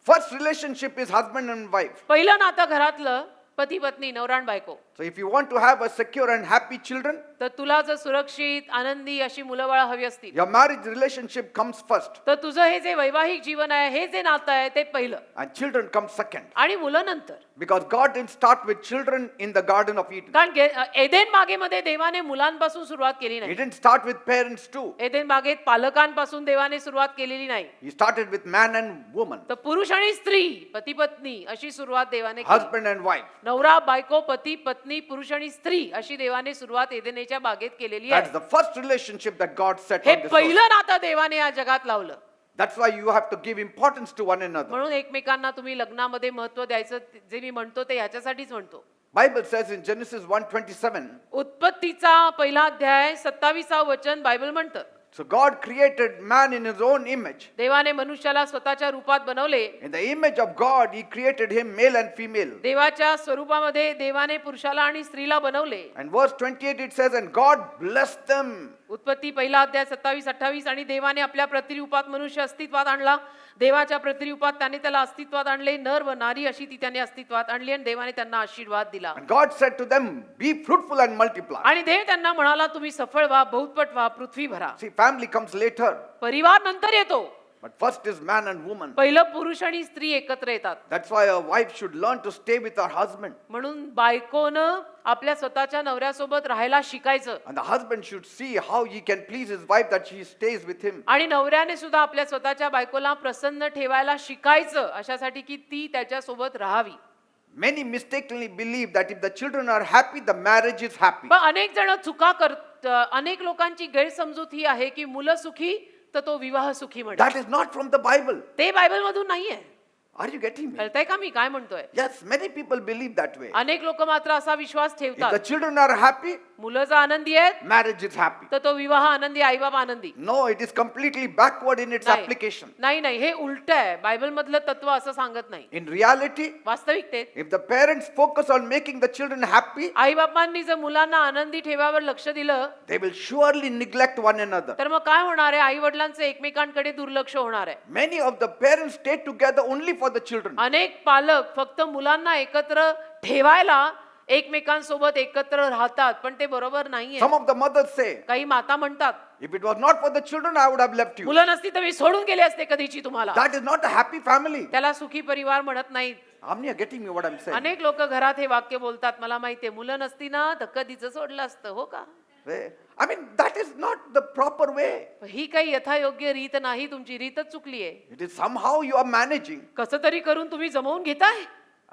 First relationship is husband and wife.
पहिलं नातं घरातलं पती पत्नी, नवरा आणि बायको.
So if you want to have a secure and happy children,
तर तुला जर सुरक्षित आनंदी अशी मुलंबाळ हवी असतील
your marriage relationship comes first
तर तुझं हे जे वैवाहिक जीवन आहे, हे जे नातं आहे ते पहिलं
and children come second.
आणि मुलं नंतर.
Because God didn't start with children in the Garden of Eden.
कारण एदेन बागेमध्ये देवाने मुलांपासून सुरुवात केली
He
नाही.
didn't start with parents too.
Eden बागेत पालकांपासून देवाने सुरुवात केलेली नाही.
He started with man and woman,
तर पुरुष आणि स्त्री, पती पत्नी अशी सुरुवात देवाने केली.
husband and wife.
नवरा बायको, पती पत्नी, पुरुष आणि स्त्री अशी देवाने सुरुवात एदेनेच्या बागेत केलेली
That's
आहे.
the first relationship that God set
हे
on this earth.
पहिलं नातं देवाने या जगात लावलं.
That's why you have to give importance to one another.
म्हणून एकमेकांना तुम्ही लग्नामध्ये महत्व द्यायचं, जे मी म्हणतो ते ह्याच्यासाठीच म्हणतो.
Bible says in Genesis 1:27,
उत्पत्तीचा पहिला अध्याय 27 वचन बायबल म्हणतं.
so God created man in his own image.
देवाने मनुष्याला स्वतःच्या रूपात बनवले.
In the image of God, he created him male and female.
देवाच्या स्वरूपामध्ये देवाने पुरुषाला आणि स्त्रीला बनवले.
And verse 28 it says, and God blessed them.
उत्पत्ती पहिला अध्याय 27-28. आणि देवाने आपल्या प्रतिरूपात मनुष्य अस्तित्वात आणला. देवाच्या प्रतिरूपात त्याने त्याला अस्तित्वात आणले. नर व नारी अशी ती त्याने अस्तित्वात आणली आणि देवाने त्यांना आशीर्वाद दिला.
And God said to them, be fruitful and multiply.
आणि देव त्यांना म्हणाला, तुम्ही सफळ व्हा, बहुतपट व्हा, पृथ्वी भरा.
See, family comes later,
परिवार नंतर येतो.
but first is man and woman.
पहिलं पुरुष आणि स्त्री एकत्र येतात.
That's why a wife should learn to stay with her husband.
म्हणून बायकोनं आपल्या स्वतःच्या नवऱ्यासोबत राहायला शिकायचं.
And the husband should see how he can please his wife that she stays with him.
आणि नवऱ्याने सुद्धा आपल्या स्वतःच्या बायकोला प्रसन्न ठेवायला शिकायचं, अशासाठी की ती त्याच्यासोबत राहावी.
Many mistakenly believe that if the children are happy, the marriage is happy.
पण अनेक जण चुका करत, अनेक लोकांची गैरसमजूत ही आहे की मुलं सुखी तर तो विवाह सुखी म्हणतात.
That is not from the Bible.
ते बायबल मधून नाहीये.
Are you getting me?
कळतंय का मी काय म्हणतोय?
Yes, many people believe that way.
अनेक लोक मात्र असा विश्वास
If
ठेवतात,
the children are happy,
मुलं जर आनंदी आहेत
marriage is happy.
तर तो विवाह आनंदी, आई बाबा आनंदी.
No, it is completely backward in its application.
नाही नाही, हे उलट आहे. बायबल मधलं तत्व असं सांगत नाही.
In reality,
वास्तविकतेत
if the parents focus on making the children happy,
आई बाबांनी जर मुलांना आनंदी ठेवावर लक्ष दिलं
they will surely neglect one another.
तर मग काय होणार आहे? आई वडिलांचं एकमेकांकडे दुर्लक्ष होणार आहे.
Many of the parents stay together only for the children.
अनेक पालक फक्त मुलांना एकत्र ठेवायला एकमेकांसोबत एकत्र राहतात, पण ते बरोबर नाहीये.
Some of the mothers say,
काही माता म्हणतात,
if it was not for the children, I would have left you.
मुलं नसती तर मी सोडून गेले असते कधीची तुम्हाला.
That is not a happy family.
त्याला सुखी परिवार म्हणत नाहीत.
How many are getting me what I'm saying?
अनेक लोक घरात हे वाक्य बोलतात. मला माहितीये, मुलं नसती ना तर कधीच सोडलं असतं. हो का?
I mean, that is not the proper way.
ही काही यथायोग्य रीत नाही. तुमची रीतच चुकली आहे.
It is somehow you are managing.
कसं तरी करून तुम्ही जमवून घेताय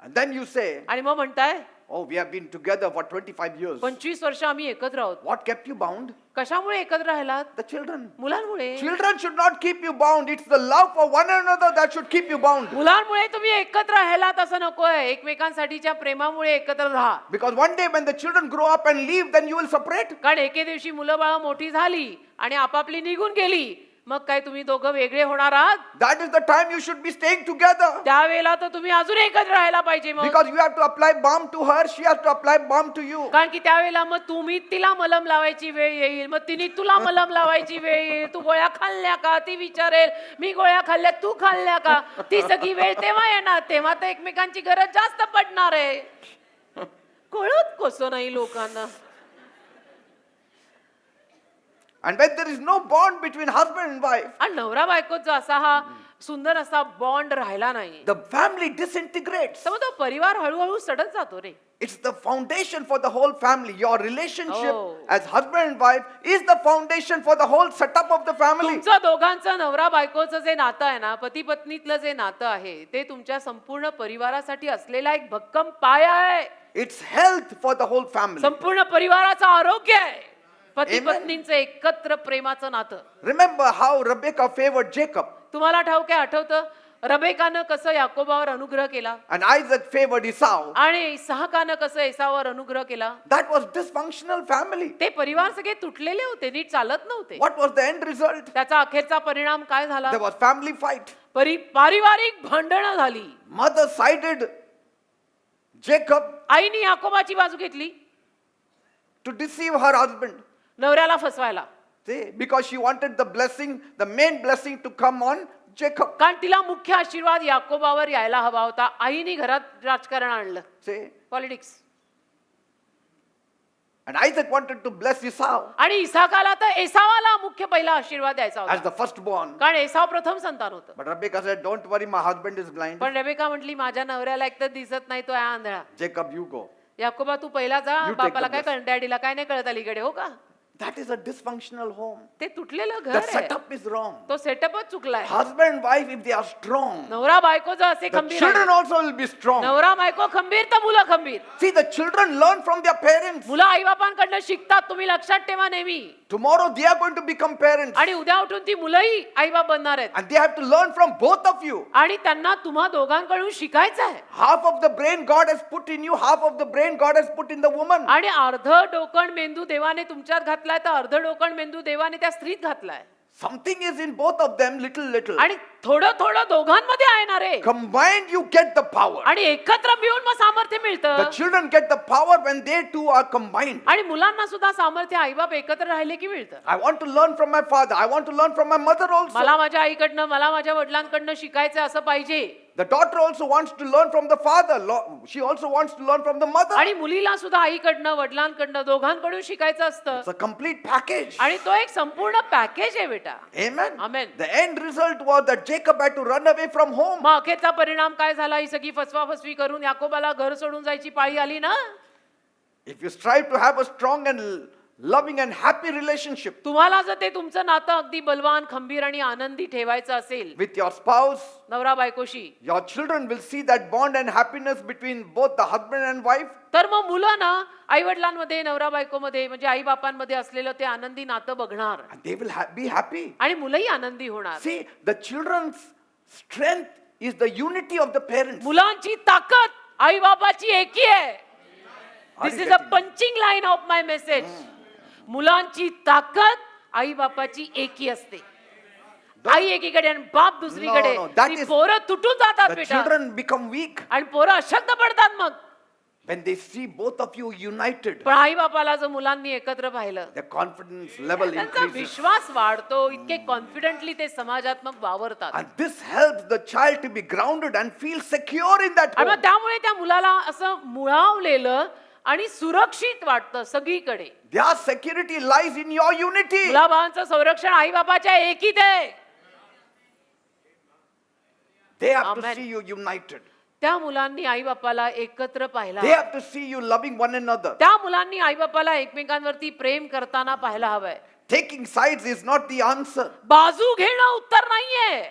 And then you say,
आणि मग म्हणताय,
oh, we have been together for 25 years.
25 वर्ष आम्ही एकत्र आहोत.
What kept you bound?
कशामुळे एकत्र राहिलात?
The children.
मुलांमुळे.
Children should not keep you bound. It's the love for one another that should keep you bound.
मुलांमुळे तुम्ही एकत्र राहिलात असं नकोय. एकमेकांसाठीच्या प्रेमामुळे एकत्र राहा.
Because one day when the children grow up and leave, then you will separate.
कारण एके दिवशी मुलं बाळ मोठी झाली आणि आपापली निघून गेली, मग काय तुम्ही दोघं वेगळे होणार आहात?
That is the time you should be staying together.
त्यावेळेला तर तुम्ही अजून एकत्र राहायला पाहिजे. मग
Because you have to apply balm to her, she has to apply balm to you.
कारण की त्यावेळेला मग तुम्ही तिला मलम लावायची वेळ येईल, मग तिने तुला मलम लावायची वेळ येईल. तू गोळ्या खाल्ल्या का ती विचारेल, मी गोळ्या खाल्ल्या तू खाल्ल्या का. ती सगळी वेळ तेव्हा येणार, तेव्हा तर एकमेकांची गरज जास्त पडणार आहे. कळत कसं नाही लोकांना.
And when there is no bond between husband and wife,
आणि नवरा बायकोचा असा हा सुंदर असा बॉन्ड राहिला नाही,
the family disintegrates.
तर मग तो परिवार हळूहळू सडत जातो रे.
It's the foundation for the whole family. Your relationship
Oh.
as husband and wife is the foundation for the whole setup of the family.
तुमचं दोघांचं नवरा बायकोचं जे नातं आहे ना, पती पत्नीतलं जे नातं आहे, ते तुमच्या संपूर्ण परिवारासाठी असलेला एक भक्कम पाया आहे.
It's health for the whole family.
संपूर्ण परिवाराचं आरोग्य आहे. पती
Amen.
पत्नींचं एकत्र प्रेमाचं नातं.
Remember how Rebecca favored Jacob
तुम्हाला ठाऊक आहे, आठवतं रबेकानं कसं याकोबावर अनुग्रह केला
and Isaac favored Esau.
आणि इसाहाकानं कसं एसावर अनुग्रह केला.
That was dysfunctional family.
ते परिवार सगळे तुटलेले होते, नीट चालत नव्हते.
What was the end result?
त्याचा अखेरचा परिणाम काय झाला?
There was family fight.
पारिवारिक भांडणं झाली.
Mother sided Jacob
आईने याकोबाची बाजू घेतली
to deceive her husband.
नवऱ्याला फसवायला.
See, because she wanted the blessing, the main blessing to come on Jacob.
कारण तिला मुख्य आशीर्वाद याकोबावर यायला हवा होता. आईने घरात राजकारण आणलं,
See,
politics.
And Isaac wanted to bless Esau
आणि इसाकाला तर एसावाला मुख्य पहिला आशीर्वाद द्यायचा
as
होता
the firstborn.
कारण एसाव प्रथम संतान होतं.
But Rebecca said, don't worry, my husband is blind.
पण रेबेका म्हटली माझ्या नवऱ्याला एक तर दिसत नाही, तो आहे आंधळा.
Jacob, you go.
याकोबा तू पहिला जा,
You take
बापाला
the
काय कळत, डॅडीला काय नाही कळत अलीकडे, हो का?
That is a dysfunctional home.
ते तुटलेलं घर
The
आहे,
setup is wrong.
तो सेटअपच चुकलाय.
Husband and wife, if they are strong,
नवरा बायको जर असे
the
खंबीर
children
आहे,
also will be strong.
नवरा बायको खंबीर तर मुलं खंबीर.
See, the children learn from their parents.
मुलं आई बापांकडनं शिकतात, तुम्ही लक्षात ठेवा नेहमी.
Tomorrow they are going to become parents.
आणि उद्या उठून ती मुलंही आई बाप बनणार आहेत
And they have to learn from both of you.
आणि त्यांना तुम्हा दोघांकडून शिकायचं आहे.
Half of the brain God has put in you, half of the brain God has put in the woman.
आणि अर्ध डोकण मेंदू देवाने तुमच्यात घातलाय, तर अर्ध डोकण मेंदू देवाने त्या स्त्रीत घातलाय.
Something is in both of them, little.
आणि थोडं थोडं दोघांमध्ये आहे ना रे.
Combined, you get the power.
आणि एकत्र मिळून मग सामर्थ्य
The
मिळतं.
children get the power when they two are combined.
आणि मुलांना सुद्धा सामर्थ्य आई बाप एकत्र राहिले की मिळतं.
I want to learn from my father. I want to learn from my mother also.
मला माझ्या आईकडनं, मला माझ्या वडिलांकडनं शिकायचं असं पाहिजे.
The daughter also wants to learn from the father. She also wants to learn from the mother.
आणि मुलीला सुद्धा आईकडनं, वडिलांकडनं, दोघांकडून शिकायचं असतं.
It's a complete package.
आणि तो एक संपूर्ण पॅकेज आहे बेटा.
Amen.
Amen.
The end result was that Jacob had to run away from home.
मग अखेरचा परिणाम काय झाला? ही सगळी फसवाफसवी करून याकोबाला घर सोडून जायची पाळी आली ना.
If you strive to have a strong and loving and happy relationship
तुम्हाला जर ते तुमचं नातं अगदी बलवान, खंबीर आणि आनंदी ठेवायचं असेल
with your spouse,
नवरा बायकोशी,
your children will see that bond and happiness between both the husband and wife.
तर मग मुलं ना आई वडिलांमध्ये, नवरा बायकोमध्ये, म्हणजे आई बापांमध्ये असलेलं ते आनंदी नातं बघणार
And they will be happy.
आणि मुलंही आनंदी होणार.
See, the children's strength is the unity of the parents.
मुलांची ताकद आई बापाची एकी आहे.
Are
this
you
is a
getting it?
Punching line of my message. मुलांची ताकद आई बापाची एकी असते. आई एकीकडे आणि बाप दुसरीकडे.
No, that
ती
is-
पोरं तुटून जातात
The
बेटा
children become weak
आणि पोरं अशक्त पडतात मग.
when they see both of you united.
पण आई बापाला जर मुलांनी एकत्र पाहिलं,
Their confidence level
त्यांचा
increases.
विश्वास वाढतो. इतके कॉन्फिडेंटली ते समाजात्मक वावरतात.
And this helps the child to be grounded and feel secure in that
आणि
home.
मग त्यामुळे त्या मुलाला असं मुळावलेलं आणि सुरक्षित वाटतं सगळीकडे.
Their security lies in your unity.
मुलाबाळांचं संरक्षण आई बापाच्या एकीत आहे.
They have to
Amen.
see you united.
त्या मुलांनी आई बापाला एकत्र पाहिला.
They have to see you loving one another.
त्या मुलांनी आई बापाला एकमेकांवरती प्रेम करताना पाहायला हवंय.
Taking sides is not the answer.
बाजू घेणं उत्तर नाहीये.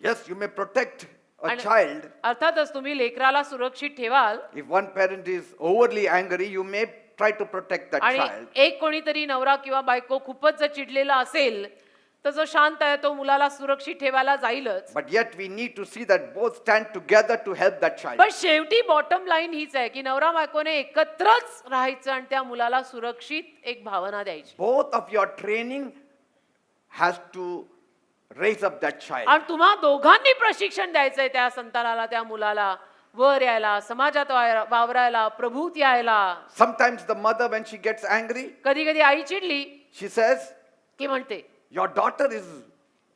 Yes, you may protect a
आणि
child.
अर्थातच तुम्ही लेकराला सुरक्षित ठेवाल.
If one parent is overly angry, you may try to protect that
आणि
child.
एक कोणीतरी नवरा किंवा बायको खूपच जर चिडलेला असेल तर जो शांत आहे तो मुलाला सुरक्षित ठेवायला जाईलच.
But yet we need to see that both stand together to help that child.
पण शेवटी बॉटम लाईन हीच आहे की नवरा बायकोने एकत्रच राहायचं आणि त्या मुलाला सुरक्षित एक भावना द्यायची.
Both of your training has to raise up that child.
आणि तुम्हा दोघांनी प्रशिक्षण द्यायचंय त्या संतानाला, त्या मुलाला वर यायला, समाजात वावरायला, प्रभूत यायला.
Sometimes the mother, when she gets angry,
कधी कधी आई चिडली
she says,
की म्हणते
your daughter is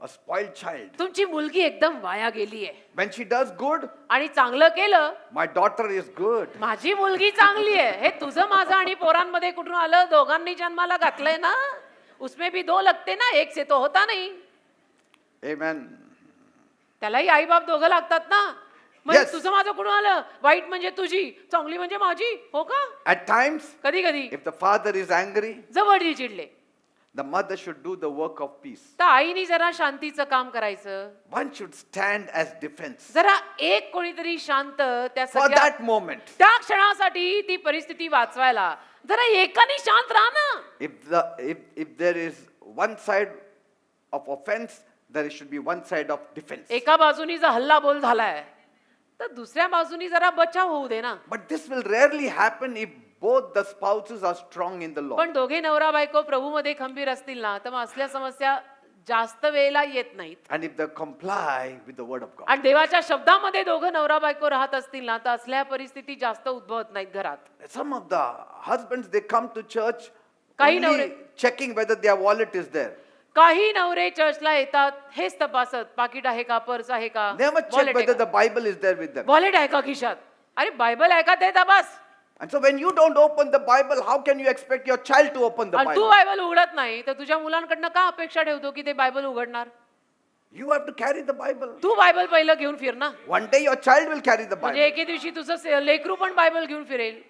a spoiled child.
तुमची मुलगी एकदम वाया गेली आहे.
When she does good,
आणि चांगलं केलं,
my daughter is good.
माझी मुलगी चांगली आहे. हे तुझं माझं आणि पोरांमध्ये कुठून आलं? दोघांनी जन्माला घातलंय ना. उसमें भी दो लगते ना, एक से तो होता नहीं.
Amen.
त्यालाही आई बाप दोघं लागतात ना. मग
Yes.
तुझं माझं कुठून आलं? वाईट म्हणजे तुझी, चांगली म्हणजे माझी, हो का?
At times,
कधी कधी
if the father is angry,
जर वडील चिडले
the mother should do the work of peace.
तर आईनी जरा शांतीचं काम करायचं.
One should stand as defense
जरा एक कोणीतरी शांत त्या
for
सगळ्या
that moment.
त्या क्षणासाठी ती परिस्थिती वाचवायला जरा एकाने शांत राहा ना.
If there is one side of offense, there should be one side of defense.
एका बाजूनी जर हल्ला बोल झालाय तर दुसऱ्या बाजूनी जरा बचाव होऊ दे ना.
But this will rarely happen if both the spouses are strong in the Lord.
पण दोघे नवरा बायको प्रभूमध्ये खंबीर असतील ना तर मग असल्या समस्या जास्त वेळेला येत नाहीत.
And if they comply with the word of God.
आणि देवाच्या शब्दामध्ये दोघं नवरा बायको राहत असतील ना तर असल्या परिस्थिती जास्त उद्भवत नाहीत घरात.
Some of the husbands, they come to church
काही
only
Navare-
checking whether their wallet is there.
काही नवरे चर्चला येतात हेच तपासत, पाकिट आहे का, पर्स आहे का,
Never check whether the Bible is there with them.
Wallet आहे का खिशात. अरे बायबल आहे का ते तपास.
And so when you don't open the Bible, how can you expect your child to open the
आणि तू
Bible?
बायबल उघडत नाही तर तुझ्या मुलांकडनं का अपेक्षा ठेवतो की ते बायबल उघडणार?
You have to carry the Bible.
तू बायबल पहिलं घेऊन फिर ना.
One day your child will carry the
म्हणजे
Bible.
एके दिवशी तुझं लेकरू पण बायबल घेऊन फिरेल.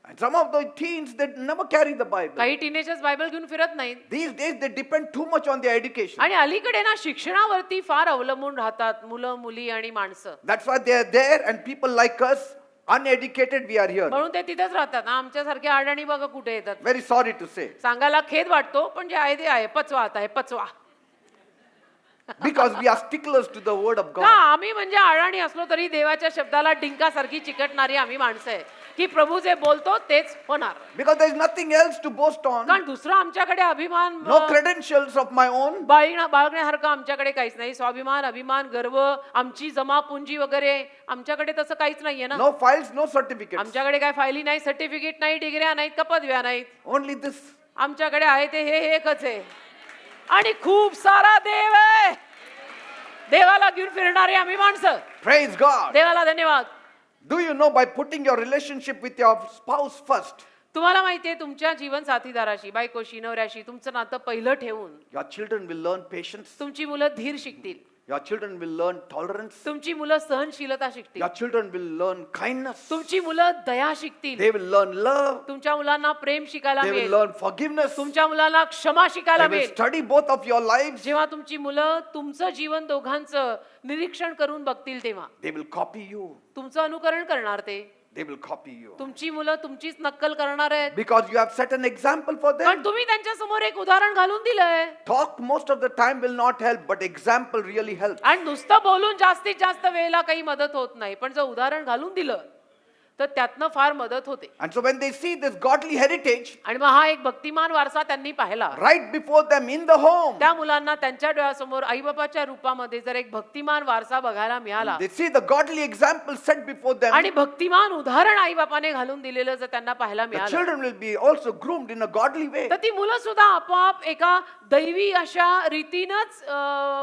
And some of the teens, they never carry the Bible.
काही टीनेजर्स बायबल घेऊन फिरत नाहीत.
These days, they depend too much on their education.
आणि अलीकडे ना शिक्षणावरती फार अवलंबून राहतात मुलं मुली आणि माणसं.
That's why they are there, and people like us, uneducated, we are here.
म्हणून ते तिथेच राहतात. आमच्यासारखे अडाणी बघा कुठे येतात.
Very sorry to say.
सांगायला खेद वाटतो पण जे आहे ते आहे. पचवा आता हे पचवा.
Because we are sticklers to the word of
का
God.
आम्ही म्हणजे अडाणी असलो तरी देवाच्या शब्दाला डिंकासारखी चिकटणारी आम्ही माणसं आहे की प्रभू जे बोलतो तेच होणार.
Because there is nothing else to boast on.
कारण दुसरं आमच्याकडे अभिमान
No credentials of my own.
बाळगण्यासारखं आमच्याकडे काहीच नाही. स्वाभिमान अभिमान गर्व आमची जमापुंजी वगैरे आमच्याकडे तसं काहीच नाहीये ना.
No files, no certificates.
आमच्याकडे काय फायली नाही सर्टिफिकेट नाही डिग्र्या नाहीत का पदव्या नाहीत.
Only this.
आमच्याकडे आहे ते हे एकच आहे आणि खूप सारा देव आहे. देवाला घेऊन फिरणारे आम्ही माणसं.
Praise God.
देवाला धन्यवाद.
Do you know, by putting your relationship with your spouse first,
तुम्हाला माहितीये तुमच्या जीवन साथीदाराशी बायकोशी नवऱ्याशी तुमचं नातं पहिलं ठेवून
your children will learn patience.
तुमची मुलं धीर शिकतील.
Your children will learn tolerance.
तुमची मुलं सहनशीलता शिकतील.
Your children will learn kindness.
तुमची मुलं दया शिकतील.
They will learn love.
तुमच्या मुलांना प्रेम शिकायला
They will
मिळेल.
learn forgiveness.
तुमच्या मुलांना क्षमा शिकायला
They will
मिळेल.
study both of your lives.
जेव्हा तुमची मुलं तुमचं जीवन दोघांचं निरीक्षण करून बघतील तेव्हा
They will copy you.
तुमचं अनुकरण करणार ते.
They will copy you.
तुमची मुलं तुमचीच नक्कल करणार आहेत.
Because you have set an example for them.
पण तुम्ही त्यांच्या समोर एक उदाहरण घालून दिलंय.
Talk most of the time will not help, but example really helps.
आणि नुसतं बोलून जास्तीत जास्त वेळेला काही मदत होत नाही. पण जर उदाहरण घालून दिलं तर त्यातनं फार मदत होते.
And so when they see this godly heritage
आणि मग हा एक भक्तिमान वारसा त्यांनी पाहिला.
right before them in the home,
त्या मुलांना त्यांच्या डोळ्यासमोर आईबापाच्या रूपामध्ये जर एक भक्तिमान वारसा बघायला मिळाला
they see the godly example set before them,
आणि भक्तिमान उदाहरण आईबापाने घालून दिलेलं जर त्यांना पाहायला
the
मिळालं
children will be also groomed in a godly way.
तर ती मुलं सुद्धा आपोआप एका दैवी अशा रीतीनच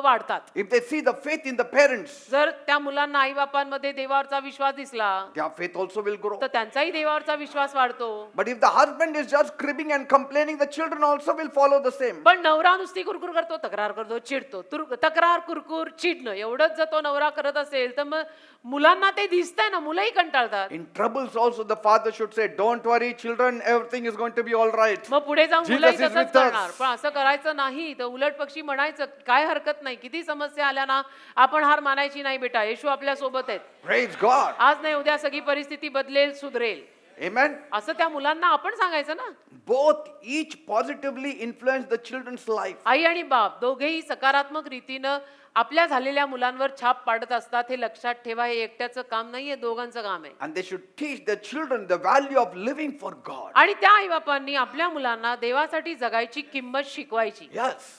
वाढतात.
If they see the faith in the parents,
जर त्या मुलांना आईबापांमध्ये देवावरचा विश्वास दिसला
their faith also will grow.
तर त्यांचाही देवावरचा विश्वास वाढतो.
But if the husband is just cribbing and complaining, the children also will follow the same.
पण नवरा नुसती कुरकुर करतो तक्रार करतो चिडतो तक्रार कुरकुर चिडणं एवढंच जर तो नवरा करत असेल तर मग मुलांना ते दिसतंय ना मुलंही कंटाळतात.
In troubles also the father should say, don't worry children, everything is going to be all right.
मग पुढे जाऊन
Jesus
मुलंही
is
तसंच
with us.
करणार. पण असं करायचं नाही तर उलट पक्षी म्हणायचं काय हरकत नाही किती समस्या आल्या ना आपण हार मानायची नाही बेटा येशू आपल्या सोबत आहेत.
Praise God.
आज नाही उद्या सगळी परिस्थिती बदलेल सुधरेल
Amen.
असं त्या मुलांना आपण सांगायचं ना.
Both each positively influence the children's life.
आई आणि बाप दोघेही सकारात्मक रीतीनं आपल्या झालेल्या मुलांवर छाप पाडत असतात. हे लक्षात ठेवा हे एकट्याचं काम नाहीये दोघांचं काम आहे.
And they should teach their children the value of living for God.
आणि त्या आई बापांनी आपल्या मुलांना देवासाठी जगायची किंमत शिकवायची.
Yes.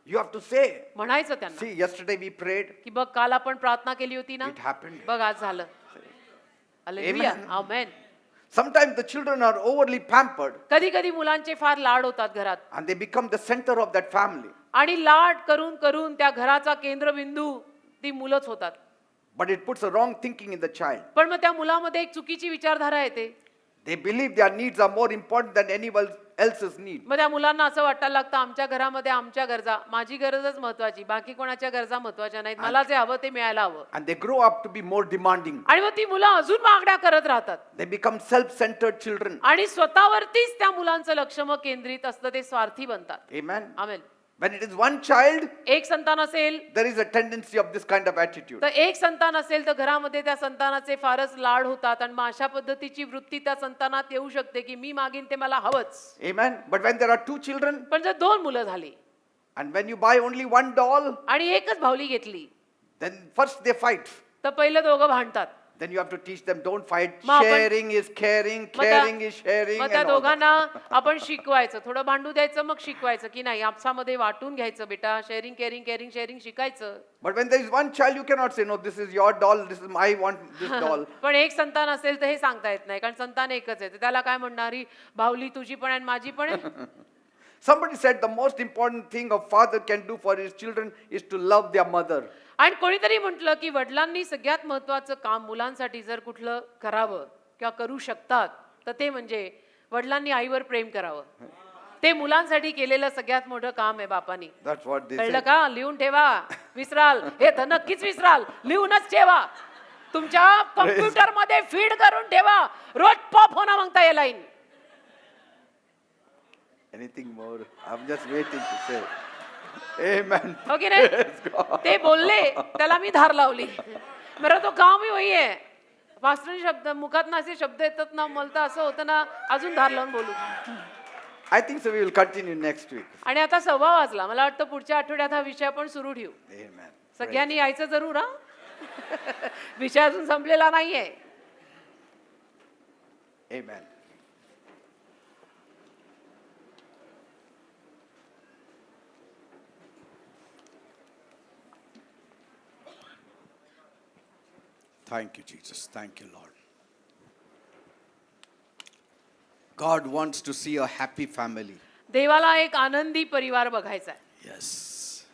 You have to say.
म्हणायचं त्यांना
See, yesterday we prayed.
की बघ काल आपण प्रार्थना केली होती ना
It happened.
बघ आज झालं. Hallelujah.
Amen.
Amen.
Sometimes the children are overly pampered
कधी कधी मुलांचे फार लाड होतात घरात
and they become the center of that family.
आणि लाड करून करून त्या घराचा केंद्रबिंदू ती मुलंच होतात.
But it puts a wrong thinking in the child.
पण मग त्या मुलामध्ये एक चुकीची विचारधारा येते.
They believe their needs are more important than anyone else's need.
मग त्या मुलांना असं वाटायला लागतं आमच्या घरामध्ये आमच्या गरजा माझी गरजच महत्वाची बाकी कोणाच्या गरजा महत्वाच्या नाहीत मला जे हवं ते मिळायला हवं.
And they grow up to be more demanding.
आणि मग ती मुलं अजून मागण्या करत राहतात.
They become self-centered children.
आणि स्वतःवरतीच त्या मुलांचं लक्ष मग केंद्रित असतं ते स्वार्थी बनतात.
Amen.
Amen.
When it is one child,
एक संतान असेल
there is a tendency of this kind of attitude.
तर एक संतान असेल तर घरामध्ये त्या संतानाचे फारच लाड होतात आणि मग अशा पद्धतीची वृत्ती त्या संतानात येऊ शकते की मी मागीन ते मला हवंच.
Amen. But when there are two children,
पण जर दोन मुलं झाली
and when you buy only one doll,
आणि एकच भावली घेतली
then first they fight.
तर पहिलं दोघं भांडतात.
Then you have to teach them, don't fight.
मग आपण-
Sharing is caring,
मग त्या-
caring is sharing.
मग त्या
And all that.
दोघांना आपण शिकवायचं थोडं भांडू द्यायचं मग शिकवायचं की नाही आपसामध्ये वाटून घ्यायचं बेटा शेअरिंग केअरिंग केअरिंग शेअरिंग शिकायचं.
But when there is one child, you cannot say, no, this is your doll, this is I want this doll.
पण एक संतान असेल तर हे सांगता येत नाही कारण संतान एकच आहे तर त्याला काय म्हणणार ही भावली तुझी पण आहे आणि माझी पण आहे.
Somebody said the most important thing a father can do for his children is to love their mother.
आणि कोणीतरी म्हटलं की वडिलांनी सगळ्यात महत्वाचं काम मुलांसाठी जर कुठलं करावं किंवा करू शकतात तर ते म्हणजे वडिलांनी आईवर प्रेम करावं. ते मुलांसाठी केलेलं सगळ्यात मोठं काम आहे बापानी.
That's what they
कळलं
said.
का? लिहून ठेवा. विसराल हे तर नक्कीच विसराल. लिहूनच ठेवा. तुमच्या कम्प्युटर मध्ये फीड करून ठेवा. रोज पॉप होणार मग त्या line.
Anything more? I'm just waiting to say. Amen.
हो की नाही?
Praise God.
ते बोलले त्याला मी धार लावली. मेरा तो काम ही वही है. पास्टरचे शब्द मुखात ना असे शब्द येतात ना, मला तर असं होतं ना अजून धार लावून बोलू.
I think so. We will continue next week.
आणि आता 6 वाजला. मला वाटतं पुढच्या आठवड्यात हा विषय आपण सुरू ठेवू.
Amen.
सगळ्यांनी यायचं जरूर हा. विषय अजून संपलेला नाहीये.
Amen.
Thank you, Jesus. Thank you, Lord. God wants to see a happy family.
देवाला एक आनंदी परिवार बघायचा आहे.
Yes.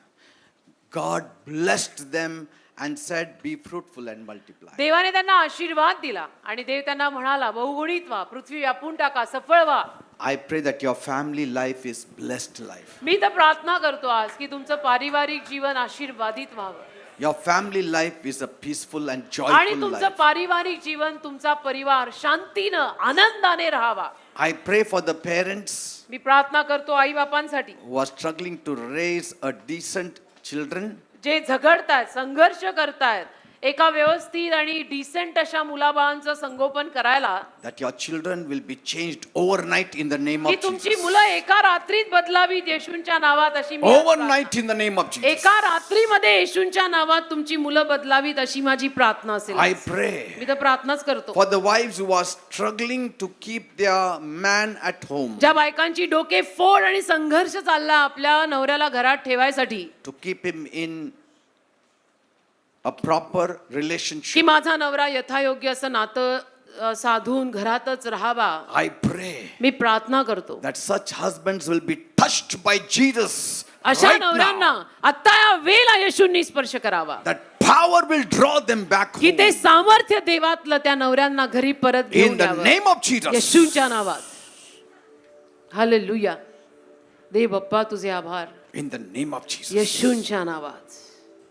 God blessed them and said, be fruitful and multiply.
देवाने त्यांना आशीर्वाद दिला आणि देव त्यांना म्हणाला बहुगुणित व्हा, पृथ्वी व्यापून टाका, सफळ व्हा.
I pray that your family life is blessed life.
मी तर प्रार्थना करतो आज की तुमचं पारिवारिक जीवन आशीर्वादित व्हावं.
Your family life is a peaceful and
आणि
joyful
तुमचं
life.
पारिवारिक जीवन, तुमचा परिवार शांतीनं आनंदाने राहावा.
I pray for the parents
मी प्रार्थना करतो आई बापांसाठी
who are struggling to raise a decent children.
जे झगडतायत, संघर्ष करतायत एका व्यवस्थित आणि डिसेंट अशा मुलाबाळांचं संगोपन करायला,
That your children will be changed overnight in the name
की
of
तुमची
Jesus.
मुलं एका रात्रीत बदलावीत येशूंच्या नावात अशी मी आज
Overnight in the name of Jesus.
एका रात्रीमध्ये येशूंच्या नावात तुमची मुलं बदलावीत अशी माझी प्रार्थना असेल.
I pray
मी तर प्रार्थनाच करतो.
for the wives who are struggling to keep their man at home,
ज्या बायकांची डोके फोड आणि संघर्ष चालला आपल्या नवऱ्याला घरात ठेवायसाठी,
to keep him in a proper
की
relationship.
माझा नवरा यथायोग्य असं नातं साधून घरातच राहावा,
I pray
मी प्रार्थना करतो.
that such husbands will be touched by Jesus
अशा
right
नवऱ्यांना
now.
आता या वेळेला येशूंनी स्पर्श करावा,
That power will draw them back
की ते
home
सामर्थ्य देवातलं त्या नवऱ्यांना घरी परत घेऊन
in the
यावं.
name of Jesus.
येशूंच्या नावात. हालेलुया. देव बाप्पा तुझे आभार.
In the name of Jesus.
येशूंच्या नावात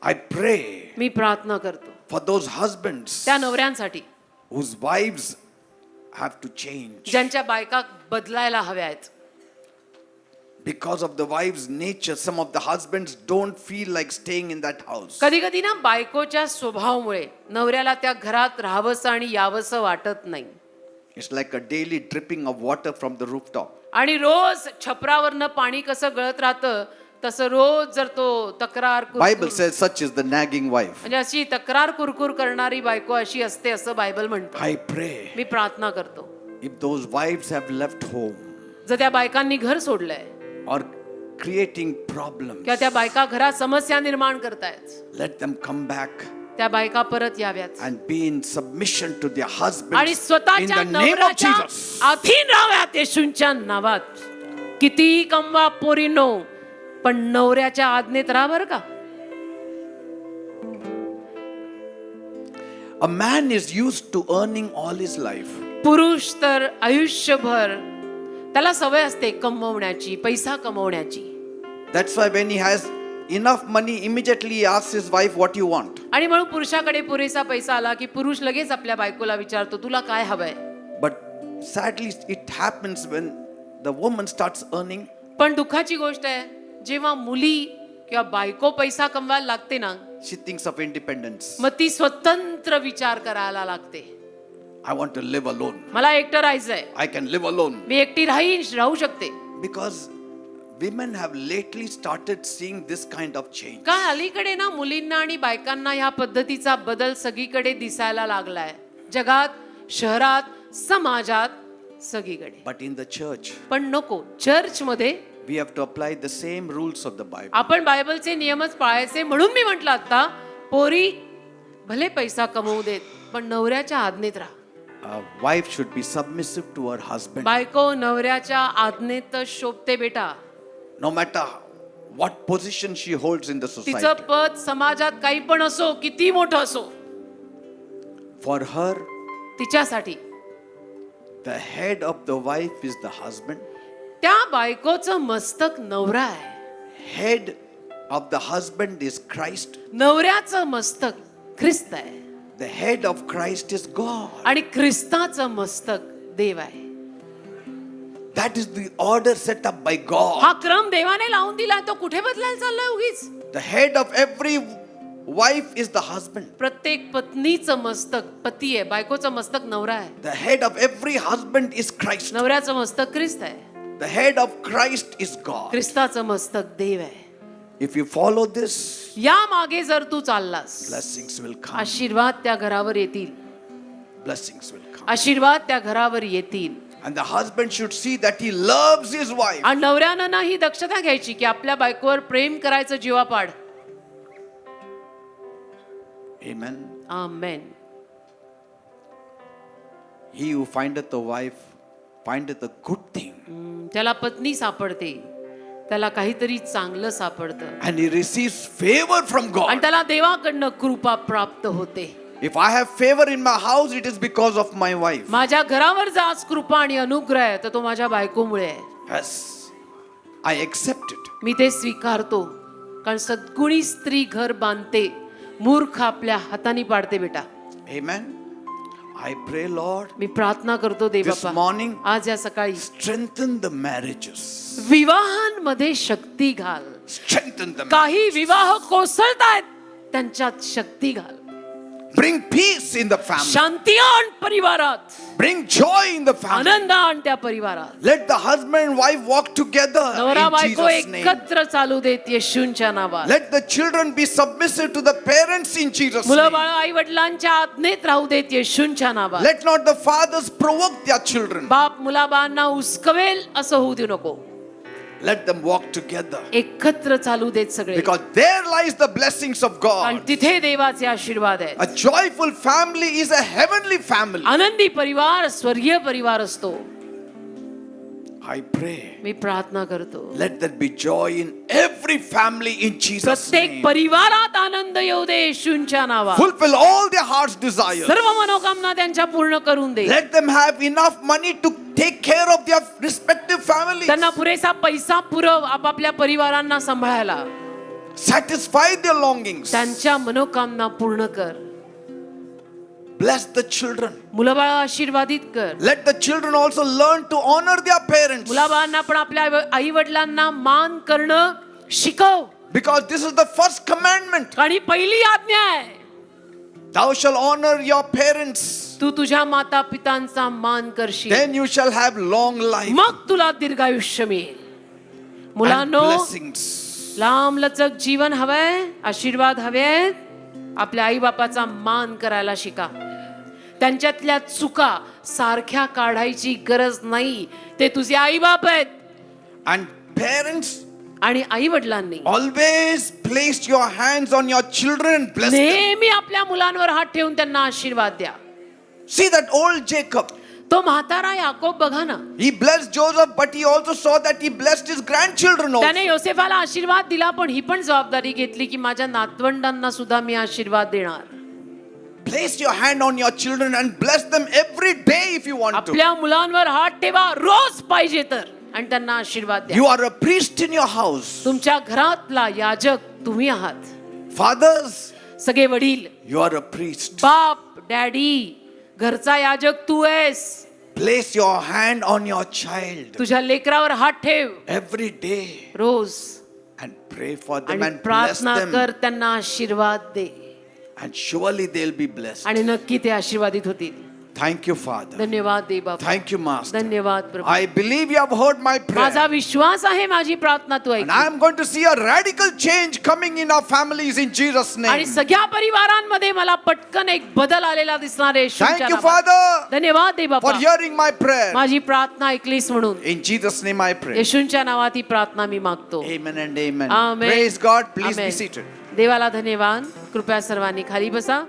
I pray
मी प्रार्थना करतो
for those husbands
त्या नवऱ्यांसाठी
whose wives have to change
ज्यांच्या बायका बदलायला हव्या आहेत.
because of the wives' nature. Some of the husbands don't feel like staying in that house.
कधी कधी ना बायकोच्या स्वभावामुळे नवऱ्याला त्या घरात राहावंसं आणि यावंसं वाटत नाही.
It's like a daily dripping of water from the rooftop.
आणि रोज छपरावरनं पाणी कसं गळत राहतं तसं रोज जर तो तक्रार
Bible
Kurkure,
says such is the nagging wife.
म्हणजे अशी तक्रार कुरकुर करणारी बायको अशी असते असं बायबल म्हणतं.
I pray
मी प्रार्थना करतो
if those wives have left home
जर त्या बायकांनी घर सोडलंय
or creating problems,
किंवा त्या बायका घरात समस्या निर्माण करतायत,
let them come back
त्या बायका परत याव्यात
and be in submission to their
आणि
husbands in
स्वतःच्या
the name of
नवऱ्याच्या
Jesus.
अधीन राहाव्यात येशूंच्या नावात. किती कमवा पोरीनो, पण नवऱ्याच्या आज्ञेत राहा बरं का.
A man is used to earning all his life.
पुरुष तर आयुष्यभर त्याला सवय असते कमवण्याची, पैसा कमवण्याची.
That's why when he has enough money, immediately he asks his wife, what you want?
आणि म्हणून पुरुषाकडे पुरेसा पैसा आला की पुरुष लगेच आपल्या बायकोला विचारतो तुला काय हवंय.
But sadly, it happens when the woman starts earning.
पण दुःखाची गोष्ट आहे जेव्हा मुली किंवा बायको पैसा कमवायला लागते ना,
She thinks of independence.
मग ती स्वतंत्र विचार करायला लागते.
I want to live alone.
मला एकटं राहायचंय,
I can live alone.
मी एकटी राहू शकते.
Because women have lately started seeing this kind of change.
का अलीकडे ना मुलींना आणि बायकांना ह्या पद्धतीचा बदल सगळीकडे दिसायला लागलाय. जगात, शहरात, समाजात सगळीकडे.
But in the church,
पण नको, चर्च मध्ये
we have to apply the same rules of the Bible.
आपण बायबलचे नियमच पाळायचे. म्हणून मी म्हटलं आता पोरी भले पैसा कमवू देत पण नवऱ्याच्या आज्ञेत राहा.
A wife should be submissive to her husband.
बायको नवऱ्याच्या आज्ञेत शोभते बेटा.
No matter what position she holds in the
तिचं
society.
पद समाजात काही पण असो, किती मोठं असो,
For her,
तिच्यासाठी
The head of the wife is the husband.
त्या बायकोचं मस्तक नवरा आहे.
Head of the husband is Christ.
नवऱ्याचं मस्तक ख्रिस्त आहे
The head of Christ is God.
आणि ख्रिस्ताचं मस्तक देव आहे.
That is the order set up by God.
हा क्रम देवाने लावून दिलाय, तो कुठे बदलायला चाललाय उगीच.
The head of every wife is the husband.
प्रत्येक पत्नीचं मस्तक पती आहे, बायकोचं मस्तक नवरा आहे.
The head of every husband is Christ.
नवऱ्याचं मस्तक ख्रिस्त आहे,
The head of Christ is God.
ख्रिस्ताचं मस्तक देव आहे.
If you follow this,
या मागे जर तू चाललास,
blessings will come.
आशीर्वाद त्या घरावर येतील.
Blessings will come.
आशीर्वाद त्या घरावर येतील.
And the husband should see that he loves his wife.
आणि नवऱ्यानं ना ही दक्षता घ्यायची की आपल्या बायकोवर प्रेम करायचं जीवापाड.
Amen.
Amen.
He who findeth a wife findeth a good thing.
त्याला पत्नी सापडते, त्याला काहीतरी चांगलं सापडतं
And he receives favor from God.
आणि त्याला देवाकडनं कृपा प्राप्त होते.
If I have favor in my house, it is because of my wife.
माझ्या घरावर जर आज कृपा आणि अनुग्रह आहे तर तो माझ्या बायकोमुळे आहे.
Yes. I accept it.
मी ते स्वीकारतो, कारण सद्गुणी स्त्री घर बांधते, मूर्ख आपल्या हाताने पाडते. बेटा,
Amen. I pray, Lord,
मी प्रार्थना करतो
this
देवबापा,
morning,
आज या सकाळी
strengthen the marriages.
विवाहांमध्ये शक्ती घाल.
Strengthen them.
काही विवाह कोसळतायत, त्यांच्यात शक्ती घाल.
Bring peace in the family.
शांती आण परिवारात,
Bring joy in the family.
आनंद आण त्या परिवारात.
Let the husband and wife walk together
नवरा
in
बायको
Jesus' name.
एकत्र चालू देत येशूंच्या नावात.
Let the children be submissive to the parents in Jesus'
मुलं
name.
बाळ आई वडिलांच्या आज्ञेत राहू देत येशूंच्या नावात.
Let not the fathers provoke their children.
बाप मुलाबाळांना उस्कवेल असं होऊ देऊ नको.
Let them walk together.
एकत्र चालू देत सगळे,
Because there lies the blessings of
आणि
God.
तिथे देवाचे आशीर्वाद आहेत.
A joyful family is a heavenly family.
आनंदी परिवार स्वर्गीय परिवार असतो.
I pray.
मी प्रार्थना करतो,
Let there be joy in every family in Jesus'
प्रत्येक
name.
परिवारात आनंद येऊ दे येशूंच्या नावात.
Fulfill all their heart's desires.
सर्व मनोकामना त्यांच्या पूर्ण करून दे.
Let them have enough money to take care of their respective families.
त्यांना पुरेसा पैसा पुरव आपापल्या परिवारांना सांभाळायला.
Satisfy their longings.
त्यांच्या मनोकामना पूर्ण कर.
Bless the children.
मुलाबाळ आशीर्वादित कर.
Let the children also learn to honor their parents.
मुलाबाळांना पण आपल्या आई वडिलांना मान करणं शिकव.
Because this is the first commandment.
आणि पहिली आज्ञा आहे,
Thou shalt honor your parents.
तू तुझ्या माता पितांचा मान करशील,
Then you shall have long life
मग तुला दीर्घायुष्य मिळेल.
and
मुलांनो,
blessings.
लांब लचक जीवन हवंय, आशीर्वाद हवेत. आपल्या आई बापाचा मान करायला शिका. त्यांच्यातल्या चुका सारख्या काढायची गरज नाही, ते तुझे आई बाप आहेत.
And parents,
आणि आई वडिलांनी
always place your hands on your children and bless them.
नेहमी आपल्या मुलांवर हात ठेवून त्यांना आशीर्वाद द्या.
See that old Jacob.
तो म्हातारा याकोब बघा ना,
He blessed Joseph, but he also saw that he blessed his grandchildren also.
त्याने योसेफाला आशीर्वाद दिला, पण ही पण जबाबदारी घेतली की माझ्या नातवंडांना सुद्धा मी आशीर्वाद देणार.
Place your hand on your children and bless them every day if you want to.
आपल्या मुलांवर हात ठेवा रोज पाहिजे तर, आणि त्यांना आशीर्वाद द्या.
You are a priest in your house.
तुमच्या घरातला याजक तुम्ही आहात.
Fathers,
सगळे वडील,
you are a priest.
बाप, डॅडी, घरचा याजक तू आहेस.
Place your hand on your child
तुझ्या लेकरावर हात ठेव
every day
rose,
and pray for them
आणि
and bless
प्रार्थना
them.
कर, त्यांना आशीर्वाद दे,
And surely they'll be blessed.
आणि नक्की ते आशीर्वादित होतील.
Thank you, Father.
धन्यवाद दे बाबा.
Thank you, Master.
धन्यवाद प्रभू.
I believe you have heard my
माझा
prayer.
विश्वास आहे, माझी प्रार्थना तू
And
ऐक.
I am going to see a radical change coming in our families in Jesus'
आणि
name.
सगळ्या परिवारांमध्ये मला पटकन एक बदल आलेला दिसणार आहे येशूच्या
Thank you,
नावात.
Father,
धन्यवाद दे
for
बाबा,
hearing my prayer.
माझी प्रार्थना ऐकलीस म्हणून.
In Jesus' name I pray.
येशूच्या नावात ही प्रार्थना मी मागतो.
Amen and amen.
Amen.
Praise God. Please be
Amen.
seated.
देवाला धन्यवाद. कृपया सर्वांनी खाली बसा.